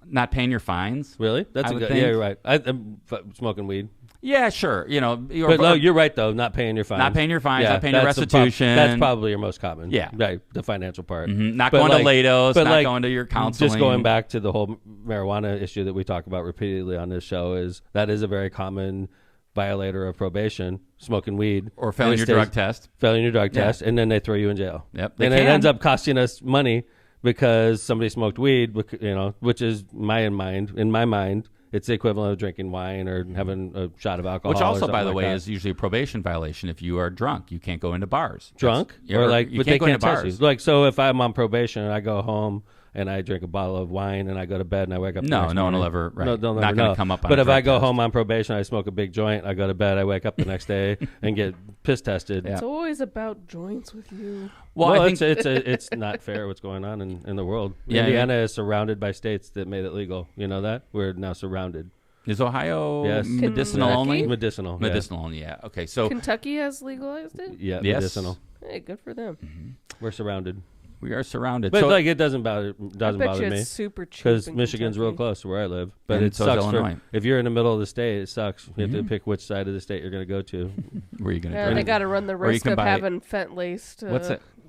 Speaker 2: Not paying your fines.
Speaker 1: Really? That's yeah, you're right. I'm smoking weed.
Speaker 2: Yeah, sure.
Speaker 1: But no, you're right though. Not paying your fines.
Speaker 2: Not paying your fines. Not paying your restitution.
Speaker 1: That's probably your most common.
Speaker 2: Yeah,
Speaker 1: right. The financial part.
Speaker 2: Mm-hmm. Not going to Lados. Not going to your counseling.
Speaker 1: Just going back to the whole marijuana issue that we talk about repeatedly on this show is a very common violator of probation. Smoking weed
Speaker 2: or failing your drug test.
Speaker 1: Failing your drug test, and then they throw you in jail.
Speaker 2: Yep.
Speaker 1: And it ends up costing us money because somebody smoked weed. Which is in my mind. It's the equivalent of drinking wine or having a shot of alcohol.
Speaker 2: Which also, by the
Speaker 1: like
Speaker 2: way,
Speaker 1: that.
Speaker 2: is usually a probation violation. If you are drunk, you can't go into bars.
Speaker 1: Drunk?
Speaker 2: You can't go into bars.
Speaker 1: Like, so if I'm on probation and I go home and I drink a bottle of wine and I go to bed and I wake up
Speaker 2: no one will ever, right.
Speaker 1: No,
Speaker 2: not going to come up on
Speaker 1: But
Speaker 2: a
Speaker 1: if I go
Speaker 2: test.
Speaker 1: home on probation, I smoke a big joint, I go to bed, I wake up the next day and get piss tested.
Speaker 4: It's always about joints with you.
Speaker 1: Well, I think it's not fair what's going on in the world.
Speaker 2: Yeah,
Speaker 1: Indiana is surrounded by states that made it legal. You know that? We're now surrounded.
Speaker 2: Is Ohio
Speaker 1: yes.
Speaker 2: medicinal only?
Speaker 1: Medicinal.
Speaker 2: Medicinal only, yeah. Okay, so
Speaker 4: Kentucky has legalized it?
Speaker 1: Yeah,
Speaker 2: yes.
Speaker 1: medicinal.
Speaker 4: Hey, good for them.
Speaker 1: Mm-hmm. We're surrounded.
Speaker 2: We are surrounded.
Speaker 1: But
Speaker 2: so,
Speaker 1: it doesn't bother me.
Speaker 4: It's super cheap.
Speaker 1: Because Michigan's real close to where I live. But
Speaker 2: and
Speaker 1: it
Speaker 2: so
Speaker 1: sucks.
Speaker 2: Illinois.
Speaker 1: If you're in the middle of the state, it sucks. You have to pick which side of the state you're going to go to.
Speaker 2: Where are you going to
Speaker 4: go? They got to run the risk of having fent-laced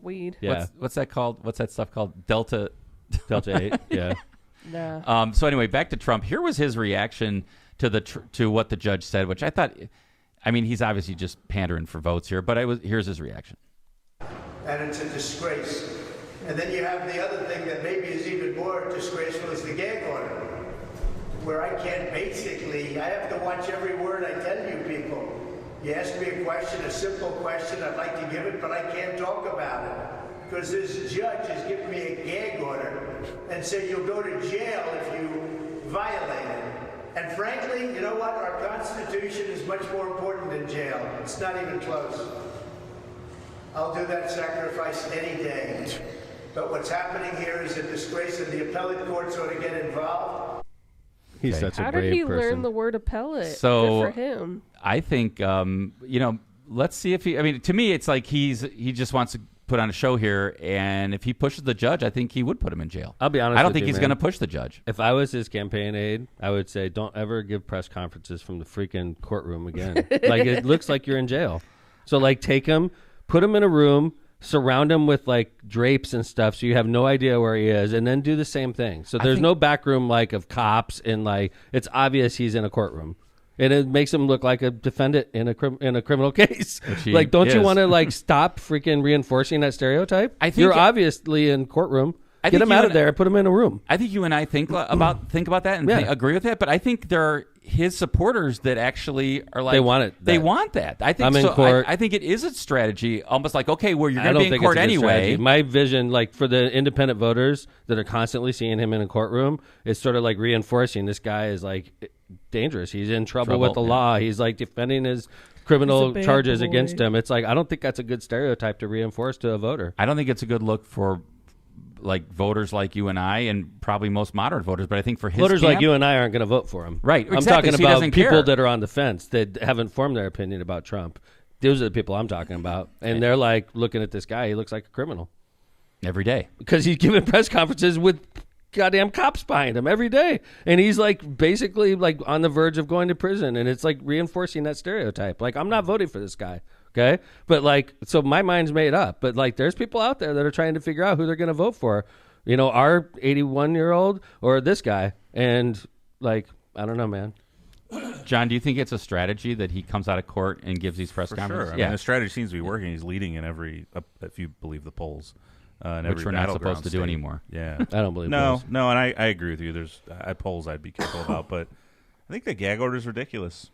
Speaker 4: weed.
Speaker 1: Yeah.
Speaker 2: What's that called? What's that stuff called? Delta
Speaker 1: 8, yeah.
Speaker 4: Nah.
Speaker 2: So anyway, back to Trump. Here was his reaction to what the judge said, which I thought, he's obviously just pandering for votes here, but here's his reaction.
Speaker 5: And it's a disgrace. And then you have the other thing that maybe is even more disgraceful is the gag order, where I have to watch every word I tell you people. You ask me a question, a simple question, I'd like to give it, but I can't talk about it. Because this judge has given me a gag order and said you'll go to jail if you violate it. And frankly, you know what? Our Constitution is much more important than jail. It's not even close. I'll do that sacrifice any day. But what's happening here is a disgrace, and the appellate courts ought to get involved.
Speaker 1: He's such a brave person.
Speaker 4: How did he learn the word appellate?
Speaker 2: So,
Speaker 4: good for him.
Speaker 2: I think, let's see if to me, it's like he just wants to put on a show here, and if he pushes the judge, I think he would put him in jail.
Speaker 1: I'll be honest.
Speaker 2: I don't
Speaker 1: with
Speaker 2: think
Speaker 1: you,
Speaker 2: he's
Speaker 1: man.
Speaker 2: going to push the judge.
Speaker 1: If I was his campaign aide, I would say, don't ever give press conferences from the freaking courtroom again. Like, it looks like you're in jail. So, like, take him, put him in a room, surround him with, like, drapes and stuff so you have no idea where he is, and then do the same thing. So there's no back room, like, of cops, and, like, it's obvious he's in a courtroom. And it makes him look like a defendant in a criminal case. Like, don't you want to, like, stop freaking reinforcing that stereotype?
Speaker 2: I think
Speaker 1: you're obviously in courtroom. Get him out of there and put him in a room.
Speaker 2: I think you and I think about that and agree with that. But I think there are his supporters that actually are like
Speaker 1: they want it.
Speaker 2: They want that. I think
Speaker 1: I'm in
Speaker 2: so.
Speaker 1: court.
Speaker 2: I think it is a strategy, almost like, okay, well, you're
Speaker 1: I
Speaker 2: going to
Speaker 1: don't
Speaker 2: be in
Speaker 1: think
Speaker 2: court
Speaker 1: it's a good
Speaker 2: anyway.
Speaker 1: strategy. My vision, like for the independent voters that are constantly seeing him in a courtroom, is sort of like reinforcing this guy is like dangerous. He's in trouble with the law. He's like defending his criminal charges against him. It's like, I don't think that's a good stereotype to reinforce to a voter.
Speaker 2: I don't think it's a good look for like voters like you and I, and probably most moderate voters. But I think for his
Speaker 1: voters
Speaker 2: camp,
Speaker 1: like you and I aren't going to vote for him.
Speaker 2: Right.
Speaker 1: I'm
Speaker 2: Exactly.
Speaker 1: talking
Speaker 2: So he
Speaker 1: about
Speaker 2: doesn't
Speaker 1: people
Speaker 2: care.
Speaker 1: that are on the fence that haven't formed their opinion about Trump. Those are the people I'm talking about. And they're like looking at this guy. He looks like a criminal.
Speaker 2: every day.
Speaker 1: Because he's giving press conferences with goddamn cops behind him every day. And he's like basically like on the verge of going to prison. And it's like reinforcing that stereotype. Like, I'm not voting for this guy. Okay. But like, so my mind's made up. But like, there's people out there that are trying to figure out who they're going to vote for. You know, our 81-year-old or this guy. And like, I don't know, man.
Speaker 2: John, do you think it's a strategy that he comes out of court and gives these press
Speaker 3: For
Speaker 2: conferences?
Speaker 3: sure. I mean, the strategy seems to be working. He's leading in every, if you believe the polls, in
Speaker 2: which
Speaker 3: every
Speaker 2: we're not supposed
Speaker 3: battleground
Speaker 2: to do
Speaker 3: state.
Speaker 2: anymore.
Speaker 3: Yeah,
Speaker 1: I don't believe
Speaker 3: no,
Speaker 1: polls.
Speaker 3: no, and I agree with you. There's polls I'd be careful about, but I think the gag order is ridiculous.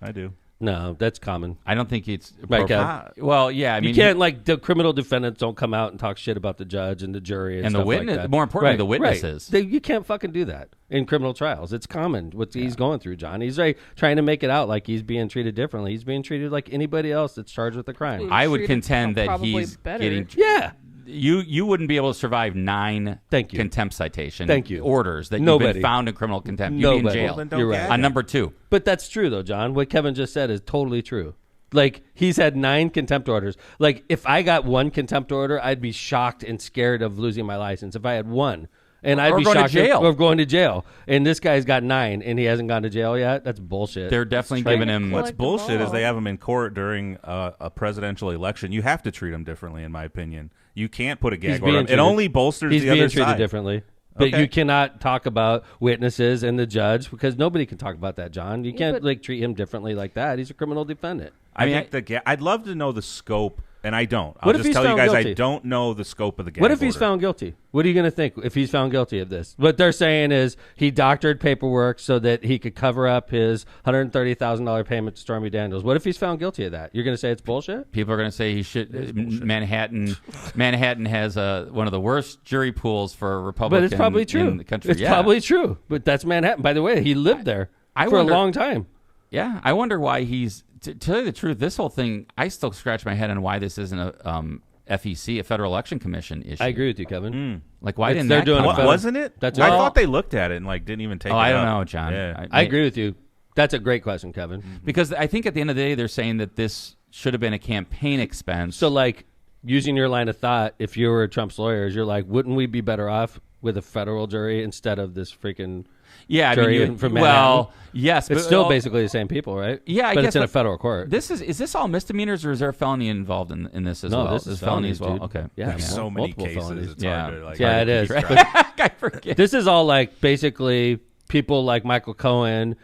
Speaker 3: I do.
Speaker 1: No, that's common.
Speaker 2: I don't think it's
Speaker 1: Right,
Speaker 2: appropriate. Well, yeah, I mean,
Speaker 1: You can't, like, the criminal defendants don't come out and talk shit about the judge and the jury and
Speaker 2: And the
Speaker 1: stuff
Speaker 2: witness-
Speaker 1: like that.
Speaker 2: more importantly, the
Speaker 1: Right.
Speaker 2: witnesses.
Speaker 1: You can't fucking do that in criminal trials. It's common what he's going through, John. He's like trying to make it out like he's being treated differently. He's being treated like anybody else that's charged with a crime.
Speaker 2: I would
Speaker 4: treated
Speaker 2: contend that
Speaker 4: probably
Speaker 2: he's
Speaker 4: better.
Speaker 2: getting.
Speaker 1: Yeah.
Speaker 2: You wouldn't be able to survive 9
Speaker 1: Thank you.
Speaker 2: contempt citation
Speaker 1: Thank you.
Speaker 2: orders that you've
Speaker 1: Nobody.
Speaker 2: been found in criminal contempt. You'd be in
Speaker 1: Nobody.
Speaker 2: jail.
Speaker 3: Well, then don't
Speaker 1: You're
Speaker 3: gag
Speaker 1: right.
Speaker 2: On
Speaker 3: him.
Speaker 2: number 2.
Speaker 1: But that's true, though, John. What Kevin just said is totally true. Like, he's had 9 contempt orders. Like, if I got 1 contempt order, I'd be shocked and scared of losing my license. If I had 1. And I'd
Speaker 2: Or
Speaker 1: be
Speaker 2: going to
Speaker 1: shocked
Speaker 2: jail.
Speaker 1: of going to jail. And this guy's got 9, and he hasn't gone to jail yet? That's bullshit.
Speaker 2: They're definitely
Speaker 4: Trying
Speaker 2: giving
Speaker 4: to
Speaker 2: him.
Speaker 4: collect
Speaker 3: What's
Speaker 4: them
Speaker 3: bullshit is
Speaker 4: all.
Speaker 3: they have him in court during a presidential election. You have to treat him differently, in my opinion. You can't put a
Speaker 1: He's
Speaker 3: gag
Speaker 1: being
Speaker 3: order. It
Speaker 1: treated-
Speaker 3: only bolsters
Speaker 1: He's
Speaker 3: the
Speaker 1: being
Speaker 3: other
Speaker 1: treated
Speaker 3: side.
Speaker 1: differently. But
Speaker 3: Okay.
Speaker 1: you cannot talk about witnesses and the judge because nobody can talk about that, John. You can't
Speaker 4: but-
Speaker 1: like treat him differently like that. He's a criminal defendant.
Speaker 3: I
Speaker 2: mean,
Speaker 3: think I'd love to know the scope, and I don't. I'll
Speaker 1: What if
Speaker 3: just
Speaker 1: he's
Speaker 3: tell you
Speaker 1: found
Speaker 3: guys
Speaker 1: guilty?
Speaker 3: I don't know the scope of the gag
Speaker 1: What if he's
Speaker 3: order.
Speaker 1: found guilty? What are you going to think if he's found guilty of this? What they're saying is he doctored paperwork so that he could cover up his $130,000 payment to Stormy Daniels. What if he's found guilty of that? You're going to say it's bullshit?
Speaker 2: People are going to say he should. Manhattan has one of the worst jury pools for a Republican
Speaker 1: But it's probably true.
Speaker 2: in the country.
Speaker 1: It's probably true. But that's Manhattan. By the way, he lived there for
Speaker 2: wonder-
Speaker 1: a long time.
Speaker 2: Yeah, I wonder why he's. To tell you the truth, this whole thing, I still scratch my head on why this isn't a FEC, a Federal Election Commission issue.
Speaker 1: I agree with you, Kevin.
Speaker 2: Like, why
Speaker 1: It's-
Speaker 2: didn't
Speaker 1: they're
Speaker 2: that
Speaker 1: doing
Speaker 2: come
Speaker 1: it
Speaker 2: up?
Speaker 1: federal-
Speaker 3: Wasn't it?
Speaker 1: That's
Speaker 3: I
Speaker 1: all.
Speaker 3: thought they looked at it and like didn't even take it
Speaker 2: I
Speaker 3: up.
Speaker 2: don't know, John.
Speaker 3: Yeah.
Speaker 1: I agree with you. That's a great question, Kevin.
Speaker 2: Because I think at the end of the day, they're saying that this should have been a campaign expense.
Speaker 1: So, like, using your line of thought, if you were Trump's lawyers, you're like, wouldn't we be better off with a federal jury instead of this freaking
Speaker 2: yeah, I
Speaker 1: jury
Speaker 2: mean,
Speaker 1: from
Speaker 2: well,
Speaker 1: Manhattan?
Speaker 2: yes,
Speaker 1: It's still basically the same people, right?
Speaker 2: Yeah, I
Speaker 1: but
Speaker 2: guess,
Speaker 1: it's in a
Speaker 2: but
Speaker 1: federal court.
Speaker 2: Is this all misdemeanors, or is there a felony involved in this as
Speaker 1: No,
Speaker 2: well?
Speaker 1: this is
Speaker 2: felony as
Speaker 1: felonies,
Speaker 2: well.
Speaker 1: dude.
Speaker 2: Okay,
Speaker 1: Yeah.
Speaker 3: There's so many
Speaker 1: multiple
Speaker 3: cases.
Speaker 1: felonies.
Speaker 3: It's
Speaker 2: Yeah.
Speaker 3: hard to, like,
Speaker 1: Yeah,
Speaker 3: hard
Speaker 1: it
Speaker 3: to
Speaker 1: is.
Speaker 3: keep
Speaker 1: But
Speaker 3: track.
Speaker 2: I forget.
Speaker 1: this is all like basically people like Michael Cohen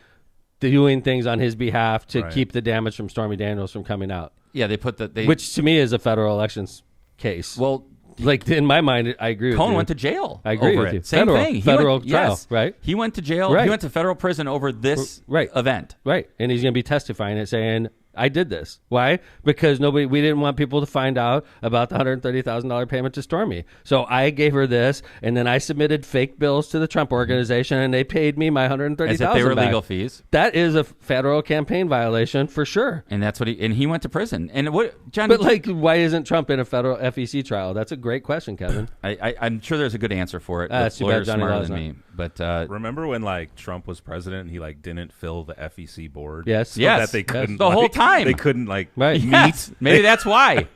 Speaker 1: doing things on his behalf to
Speaker 3: Right.
Speaker 1: keep the damage from Stormy Daniels from coming out,
Speaker 2: Yeah, they put
Speaker 1: which to me is a federal elections case.
Speaker 2: well,
Speaker 1: like in my mind, I agree with
Speaker 2: Cohen
Speaker 1: you.
Speaker 2: went to jail.
Speaker 1: I agree
Speaker 2: over
Speaker 1: with
Speaker 2: it.
Speaker 1: you.
Speaker 2: Same
Speaker 1: Federal-
Speaker 2: thing. He
Speaker 1: federal
Speaker 2: went,
Speaker 1: trial,
Speaker 2: yes.
Speaker 1: right?
Speaker 2: He went to jail.
Speaker 1: Right.
Speaker 2: He went to federal prison over this
Speaker 1: Right.
Speaker 2: event.
Speaker 1: Right. And he's going to be testifying it saying, I did this. Why? Because we didn't want people to find out about the $130,000 payment to Stormy. So I gave her this, and then I submitted fake bills to the Trump organization, and they paid me my $130,000
Speaker 2: As if they were
Speaker 1: back.
Speaker 2: legal fees.
Speaker 1: That is a federal campaign violation for sure.
Speaker 2: And that's what he went to prison. And what, John?
Speaker 1: But like, why isn't Trump in a federal FEC trial? That's a great question, Kevin.
Speaker 2: I'm sure there's a good answer for it.
Speaker 1: That's too bad
Speaker 2: Lawyers
Speaker 1: Johnny
Speaker 2: smarter
Speaker 1: Law's
Speaker 2: than
Speaker 1: not.
Speaker 2: me. But
Speaker 3: Remember when like Trump was president and he like didn't fill the FEC board?
Speaker 1: Yes.
Speaker 3: So
Speaker 2: Yes.
Speaker 3: that they couldn't
Speaker 2: The whole
Speaker 3: like,
Speaker 2: time.
Speaker 3: they couldn't like
Speaker 1: Right.
Speaker 2: yes, maybe that's why.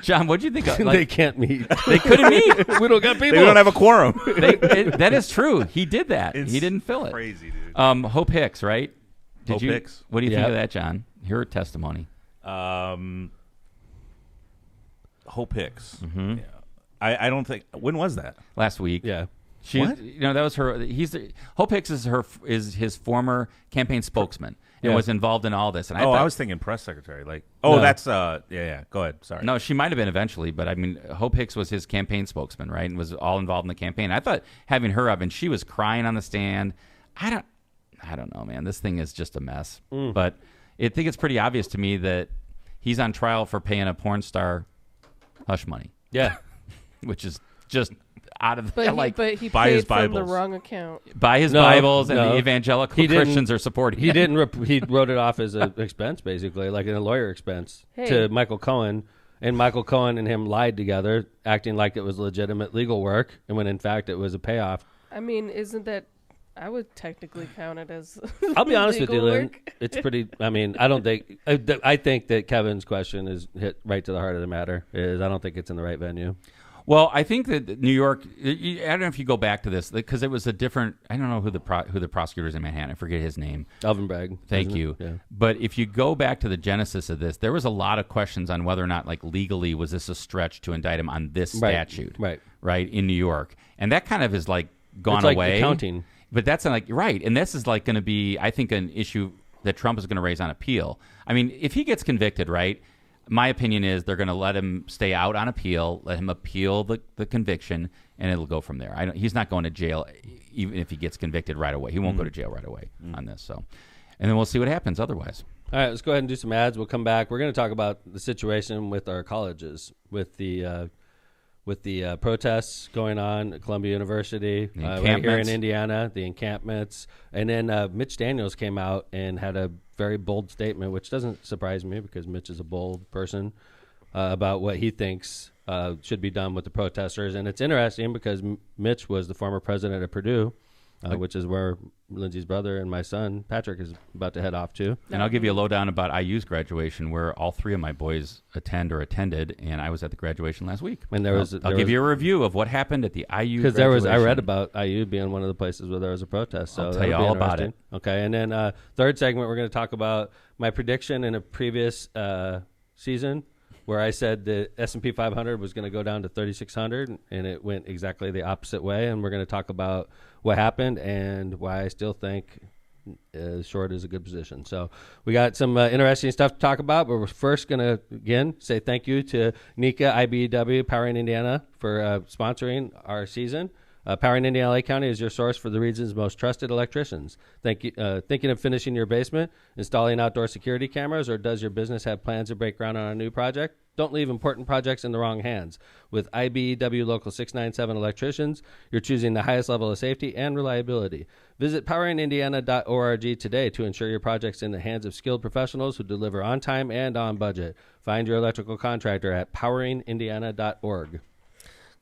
Speaker 2: John, what'd you think of?
Speaker 1: They can't meet.
Speaker 2: They couldn't meet.
Speaker 1: We don't got people.
Speaker 3: They don't have a quorum.
Speaker 2: That is true. He did that. He didn't fill it.
Speaker 3: Crazy, dude.
Speaker 2: Hope Hicks, right?
Speaker 3: Hope Hicks.
Speaker 2: What do you think of that, John? Her testimony.
Speaker 3: Hope Hicks.
Speaker 2: Mm-hmm.
Speaker 3: Yeah. I don't think. When was that?
Speaker 2: Last week.
Speaker 1: Yeah.
Speaker 3: What?
Speaker 2: That was her. Hope Hicks is his former campaign spokesman and was involved in all this. And
Speaker 3: I was thinking press secretary. That's yeah. Go ahead. Sorry.
Speaker 2: No, she might have been eventually, but I mean, Hope Hicks was his campaign spokesman, right, and was all involved in the campaign. I thought having her up, and she was crying on the stand. I don't know, man. This thing is just a mess. But I think it's pretty obvious to me that he's on trial for paying a porn star hush money.
Speaker 1: Yeah.
Speaker 2: Which is just out of
Speaker 4: but he
Speaker 3: buy his
Speaker 4: paid from the
Speaker 3: Bibles.
Speaker 4: wrong account.
Speaker 2: buy his Bibles, and the evangelical Christians are supporting
Speaker 1: He
Speaker 2: it.
Speaker 1: didn't. He wrote it off as an expense, basically, like a lawyer expense to Michael Cohen. And Michael Cohen and him lied together, acting like it was legitimate legal work, and when in fact it was a payoff.
Speaker 4: I mean, isn't that? I would technically count it as.
Speaker 1: I'll be honest with you,
Speaker 4: legal
Speaker 1: Lynn.
Speaker 4: work.
Speaker 1: It's pretty. I mean, I don't think. I think that Kevin's question is hit right to the heart of the matter. I don't think it's in the right venue.
Speaker 2: Well, I think that New York. I don't know if you go back to this because it was a different. I don't know who the prosecutor is in Manhattan. I forget his name.
Speaker 1: Alvin Bragg.
Speaker 2: Thank you.
Speaker 1: Yeah.
Speaker 2: But if you go back to the genesis of this, there was a lot of questions on whether or not, like, legally, was this a stretch to indict him on this statute, right, in New York, and that kind of is like gone
Speaker 1: It's like
Speaker 2: away.
Speaker 1: accounting.
Speaker 2: But that's like right, and this is like going to be, I think, an issue that Trump is going to raise on appeal. I mean, if he gets convicted, right? My opinion is they're going to let him stay out on appeal, let him appeal the conviction, and it'll go from there. He's not going to jail even if he gets convicted right away. He won't go to jail right away on this. So, and then we'll see what happens otherwise.
Speaker 1: All right, let's go ahead and do some ads. We'll come back. We're going to talk about the situation with our colleges, with the protests going on at Columbia University, right here in Indiana, the encampments. And then Mitch Daniels came out and had a very bold statement, which doesn't surprise me because Mitch is a bold person, about what he thinks should be done with the protesters. And it's interesting because Mitch was the former president of Purdue, which is where Lindsey's brother and my son, Patrick, is about to head off to.
Speaker 2: And I'll give you a lowdown about IU's graduation, where all three of my boys attended, and I was at the graduation last week.
Speaker 1: And
Speaker 2: I'll give you a review of what happened at the IU
Speaker 1: because
Speaker 2: graduation.
Speaker 1: I read about IU being one of the places where there was a protest. So
Speaker 2: I'll tell you all about it.
Speaker 1: Okay, and then third segment, we're going to talk about my prediction in a previous season where I said the S&P 500 was going to go down to 3,600, and it went exactly the opposite way. And we're going to talk about what happened and why I still think short is a good position. So we got some interesting stuff to talk about, but we're first going to, again, say thank you to Nika, IBEW, Powering Indiana for sponsoring our season. Powering Indiana Lake County is your source for the region's most trusted electricians. Thinking of finishing your basement, installing outdoor security cameras, or does your business have plans to break ground on a new project? Don't leave important projects in the wrong hands. With IBEW Local 697 electricians, you're choosing the highest level of safety and reliability. Visit poweringindiana.org today to ensure your project's in the hands of skilled professionals who deliver on time and on budget. Find your electrical contractor at poweringindiana.org.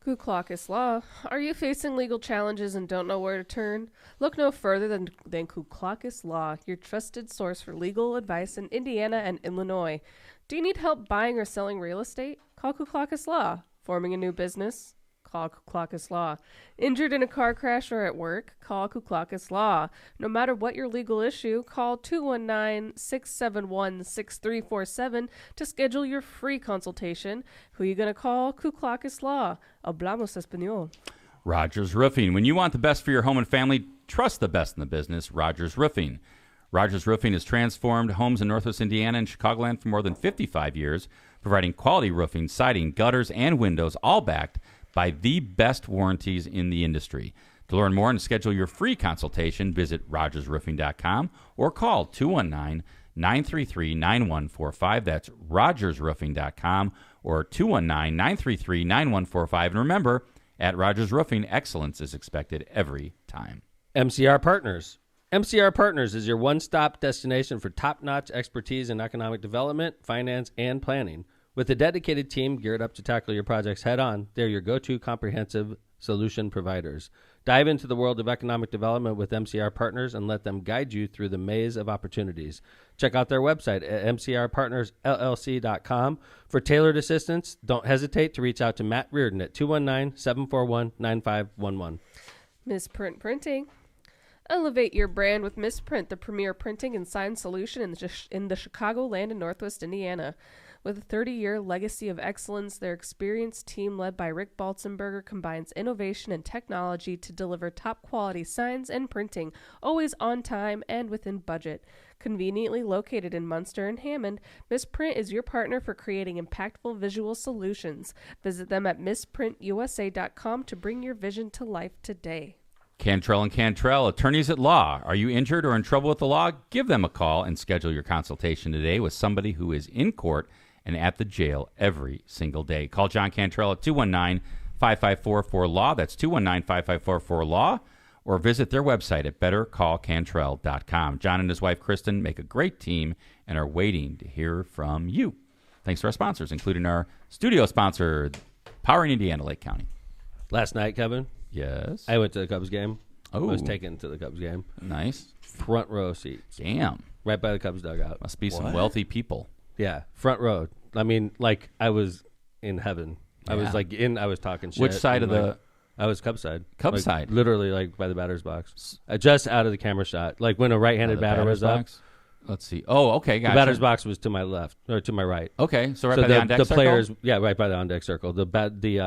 Speaker 4: Ku Klux Law. Are you facing legal challenges and don't know where to turn? Look no further than Ku Klux Law, your trusted source for legal advice in Indiana and Illinois. Do you need help buying or selling real estate? Call Ku Klux Law. Forming a new business? Call Ku Klux Law. Injured in a car crash or at work? Call Ku Klux Law. No matter what your legal issue, call 219-671-6347 to schedule your free consultation. Who are you going to call? Ku Klux Law. Hablamos español.
Speaker 2: Rogers Roofing. When you want the best for your home and family, trust the best in the business, Rogers Roofing. Rogers Roofing has transformed homes in Northwest Indiana and Chicagoland for more than 55 years, providing quality roofing, siding, gutters, and windows, all backed by the best warranties in the industry. To learn more and schedule your free consultation, visit rogersroofing.com or call 219-933-9145. That's rogersroofing.com or 219-933-9145. And remember, at Rogers Roofing, excellence is expected every time.
Speaker 1: MCR Partners. MCR Partners is your one-stop destination for top-notch expertise in economic development, finance, and planning. With a dedicated team geared up to tackle your projects head-on, they're your go-to comprehensive solution providers. Dive into the world of economic development with MCR Partners and let them guide you through the maze of opportunities. Check out their website at mcrpartnersllc.com. For tailored assistance, don't hesitate to reach out to Matt Reardon at 219-741-9511.
Speaker 4: Misprint Printing. Elevate your brand with Misprint, the premier printing and sign solution in the Chicagoland and Northwest Indiana. With a 30-year legacy of excellence, their experienced team led by Rick Balzenberger combines innovation and technology to deliver top-quality signs and printing, always on time and within budget. Conveniently located in Munster and Hammond, Misprint is your partner for creating impactful visual solutions. Visit them at misprintusa.com to bring your vision to life today.
Speaker 2: Cantrell and Cantrell, attorneys at law. Are you injured or in trouble with the law? Give them a call and schedule your consultation today with somebody who is in court and at the jail every single day. Call John Cantrell at 219-5544-LAW. That's 219-5544-LAW. Or visit their website at bettercallcantrell.com. John and his wife, Kristen, make a great team and are waiting to hear from you. Thanks to our sponsors, including our studio sponsor, Powering Indiana, Lake County.
Speaker 1: Last night, Kevin,
Speaker 2: Yes.
Speaker 1: I went to the Cubs game.
Speaker 2: Oh.
Speaker 1: I was taken to the Cubs game.
Speaker 2: Nice.
Speaker 1: Front row seats.
Speaker 2: Damn.
Speaker 1: Right by the Cubs dugout.
Speaker 2: Must be some wealthy people.
Speaker 1: Yeah, front row. I mean, like, I was in heaven. I was, like, I was talking shit.
Speaker 2: Which side of the...
Speaker 1: I was Cubs side.
Speaker 2: Cubs
Speaker 1: like,
Speaker 2: side?
Speaker 1: Literally, like, by the batter's box. Just out of the camera shot. Like, when a right-handed batter was up.
Speaker 2: Let's see. Oh, okay, gotcha.
Speaker 1: The batter's box was to my left, or to my right.
Speaker 2: Okay, so right by the on-deck circle?
Speaker 1: Players, yeah, right by the on-deck circle. Right by the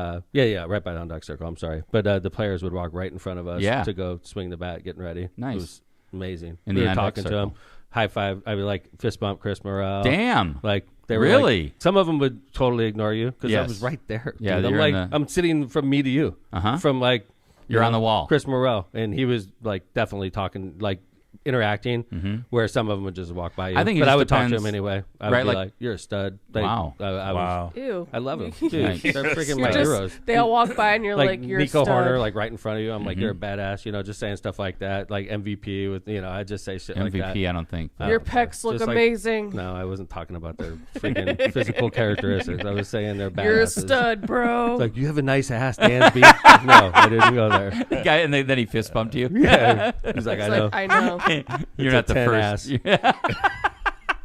Speaker 1: on-deck circle, I'm sorry. But the players would walk right in front of us to go swing the bat, getting ready.
Speaker 2: Nice.
Speaker 1: It was amazing.
Speaker 2: In
Speaker 1: we
Speaker 2: the
Speaker 1: were
Speaker 2: on-deck
Speaker 1: talking
Speaker 2: circle.
Speaker 1: to him. High five. I mean, like, fist bump Chris Morrell.
Speaker 2: Damn.
Speaker 1: Like, they were
Speaker 2: really?
Speaker 1: Like, some of them would totally ignore you because I
Speaker 2: Yes.
Speaker 1: was right there.
Speaker 2: Yeah,
Speaker 1: dude. I'm
Speaker 2: you're
Speaker 1: like,
Speaker 2: in the-
Speaker 1: I'm sitting from me to you.
Speaker 2: Uh-huh.
Speaker 1: From like,
Speaker 2: You're on the wall.
Speaker 1: Chris Morrell, and he was like definitely talking, like interacting, where some of them would just walk by you.
Speaker 2: I think it
Speaker 1: but
Speaker 2: just
Speaker 1: I would talk to
Speaker 2: depends-
Speaker 1: him anyway. I would
Speaker 2: right,
Speaker 1: be
Speaker 2: like-
Speaker 1: like, "You're a stud." Like,
Speaker 2: Wow.
Speaker 3: Wow.
Speaker 4: Ew.
Speaker 1: I love him. Dude,
Speaker 2: Nice.
Speaker 1: they're freaking
Speaker 4: You're
Speaker 1: my
Speaker 4: just-
Speaker 1: heroes.
Speaker 4: They all walk by and you're like, you're
Speaker 1: Nico
Speaker 4: a stud.
Speaker 1: Horner, like right in front of you. I'm like, you're a badass. You know, just saying stuff like that. Like MVP with, I just say shit like that.
Speaker 2: MVP, I don't think.
Speaker 4: Your pecs look
Speaker 1: Just like-
Speaker 4: amazing.
Speaker 1: No, I wasn't talking about their freaking physical characteristics. I was saying they're badasses.
Speaker 4: You're a stud, bro.
Speaker 1: It's like, you have a nice ass, Dansby. No, I didn't go there.
Speaker 2: The guy, and then he fist bumped you.
Speaker 1: Yeah. He's like,
Speaker 4: It's
Speaker 1: I know.
Speaker 4: like, I know.
Speaker 2: You're
Speaker 1: It's
Speaker 2: not
Speaker 1: a
Speaker 2: the
Speaker 1: 10
Speaker 2: first.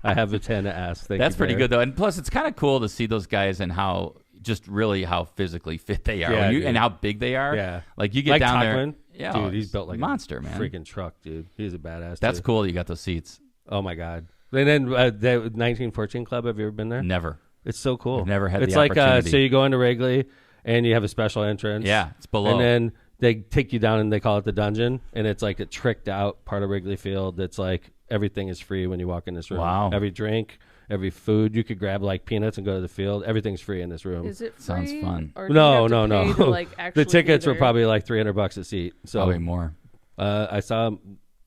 Speaker 1: I have a 10 ass. Thank
Speaker 2: That's
Speaker 1: you,
Speaker 2: pretty
Speaker 1: Bear.
Speaker 2: good though, and plus it's kind of cool to see those guys and how physically fit they are,
Speaker 1: Yeah,
Speaker 2: and how big they are.
Speaker 1: Yeah.
Speaker 2: like you get
Speaker 1: Like
Speaker 2: down
Speaker 1: Tuckman.
Speaker 2: there. Yeah,
Speaker 1: Dude, he's built like
Speaker 2: a monster, man.
Speaker 1: freaking truck, dude. He's a badass.
Speaker 2: That's
Speaker 1: too.
Speaker 2: cool. You got those seats.
Speaker 1: Oh my god. And then the 1914 Club. Have you ever been there?
Speaker 2: Never.
Speaker 1: It's so cool.
Speaker 2: I've never had
Speaker 1: It's
Speaker 2: the
Speaker 1: like
Speaker 2: opportunity.
Speaker 1: so you go into Wrigley and you have a special entrance.
Speaker 2: Yeah, it's below.
Speaker 1: And then they take you down and they call it the dungeon, and it's like a tricked out part of Wrigley Field. That's like everything is free when you walk in this room.
Speaker 2: Wow.
Speaker 1: Every drink, every food, you could grab like peanuts and go to the field. Everything's free in this room.
Speaker 4: Is it free?
Speaker 2: Sounds fun.
Speaker 4: Or do you have to pay to, like,
Speaker 1: The
Speaker 4: actually
Speaker 1: tickets
Speaker 4: be
Speaker 1: were
Speaker 4: there?
Speaker 1: probably like $300 a seat. So
Speaker 2: Probably more.
Speaker 1: I saw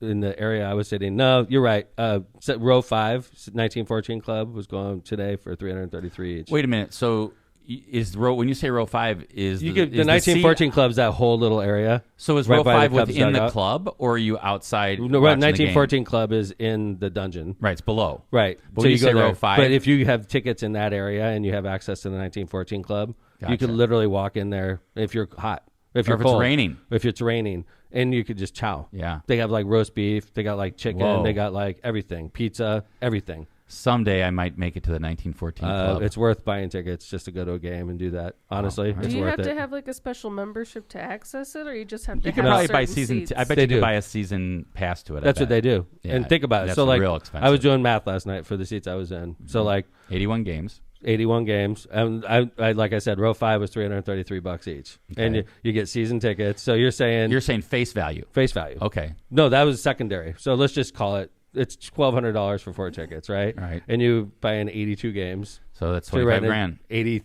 Speaker 1: in the area I was sitting. No, you're right. Row 5, 1914 Club was going today for $333 each.
Speaker 2: Wait a minute. So when you say row 5 is
Speaker 1: You
Speaker 2: the,
Speaker 1: get the 1914 Club's that whole little area.
Speaker 2: So is
Speaker 1: right
Speaker 2: row
Speaker 1: by the
Speaker 2: 5
Speaker 1: Cubs
Speaker 2: within the
Speaker 1: dugout.
Speaker 2: club, or are you outside?
Speaker 1: No,
Speaker 2: watching the
Speaker 1: 1914 Club is in the dungeon.
Speaker 2: game? Right, it's below.
Speaker 1: Right.
Speaker 2: But
Speaker 1: So
Speaker 2: when you
Speaker 1: go
Speaker 2: say row
Speaker 1: there.
Speaker 2: 5,
Speaker 1: But if you have tickets in that area and you have access to the 1914 Club, you
Speaker 2: Gotcha.
Speaker 1: could literally walk in there if you're hot. If
Speaker 2: Or
Speaker 1: you're
Speaker 2: if it's
Speaker 1: cold.
Speaker 2: raining.
Speaker 1: If it's raining. And you could just chow.
Speaker 2: Yeah.
Speaker 1: They have like roast beef. They got like chicken.
Speaker 2: Whoa.
Speaker 1: They got like everything. Pizza. Everything.
Speaker 2: Someday I might make it to the 1914 club.
Speaker 1: It's worth buying tickets just to go to a game and do that. Honestly,
Speaker 2: Oh,
Speaker 1: it's
Speaker 4: Do you
Speaker 1: worth
Speaker 4: have
Speaker 1: it.
Speaker 4: to have like a special membership to access it, or you just have to
Speaker 2: you could
Speaker 4: have
Speaker 2: probably buy
Speaker 4: certain
Speaker 2: season.
Speaker 4: seats?
Speaker 2: I bet
Speaker 1: They
Speaker 2: you could
Speaker 1: do.
Speaker 2: buy a season pass to it.
Speaker 1: That's what they do.
Speaker 2: Yeah,
Speaker 1: And think about it.
Speaker 2: that's
Speaker 1: So like,
Speaker 2: real
Speaker 1: I
Speaker 2: expensive.
Speaker 1: was doing math last night for the seats I was in. So like
Speaker 2: 81 games.
Speaker 1: 81 games. And I like I said, row 5 was $333 each.
Speaker 2: Okay.
Speaker 1: And you get season tickets. So you're saying
Speaker 2: face value.
Speaker 1: face value.
Speaker 2: Okay.
Speaker 1: No, that was secondary. So let's just call it. It's $1,200 for 4 tickets, right?
Speaker 2: Right.
Speaker 1: And you buy in 82 games.
Speaker 2: So that's
Speaker 1: So you're writing
Speaker 2: $25,000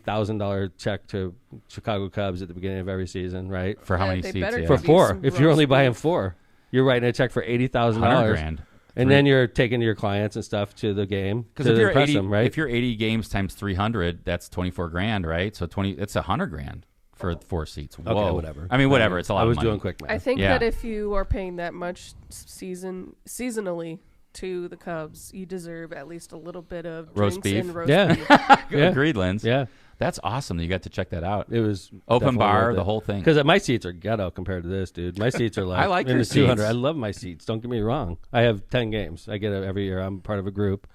Speaker 1: $80,000 check to Chicago Cubs at the beginning of every season, right?
Speaker 2: for how
Speaker 4: Yeah,
Speaker 2: many
Speaker 4: they
Speaker 2: seats?
Speaker 4: better
Speaker 2: Yeah.
Speaker 1: For
Speaker 4: Maybe
Speaker 1: 4.
Speaker 4: some
Speaker 1: If you're only
Speaker 4: roast
Speaker 1: buying
Speaker 4: beef.
Speaker 1: 4, you're writing a check for $80,000.
Speaker 2: $100,000.
Speaker 1: And then you're taking your clients and stuff to the game
Speaker 2: Because
Speaker 1: to
Speaker 2: if you're
Speaker 1: impress
Speaker 2: 80,
Speaker 1: them, right?
Speaker 2: if you're 80 games times 300, that's $24,000, right? So it's $100,000 for 4 seats. Whoa.
Speaker 1: Okay, whatever.
Speaker 2: I mean, whatever. It's a lot.
Speaker 1: I was
Speaker 2: of money.
Speaker 1: doing quick math.
Speaker 4: I think
Speaker 2: Yeah.
Speaker 4: that if you are paying that much seasonally to the Cubs, you deserve at least a little bit of
Speaker 2: Roast
Speaker 4: drinks
Speaker 2: beef.
Speaker 4: and roast
Speaker 1: Yeah.
Speaker 4: beef.
Speaker 1: Yeah.
Speaker 2: Agreed, Linz.
Speaker 1: Yeah.
Speaker 2: That's awesome that you got to check that out.
Speaker 1: It was
Speaker 2: Open bar, the whole thing.
Speaker 1: Because my seats are ghetto compared to this, dude. My seats are like,
Speaker 2: I like
Speaker 1: in
Speaker 2: your
Speaker 1: the 200.
Speaker 2: seats.
Speaker 1: I love my seats. Don't get me wrong. I have 10 games. I get it every year. I'm part of a group.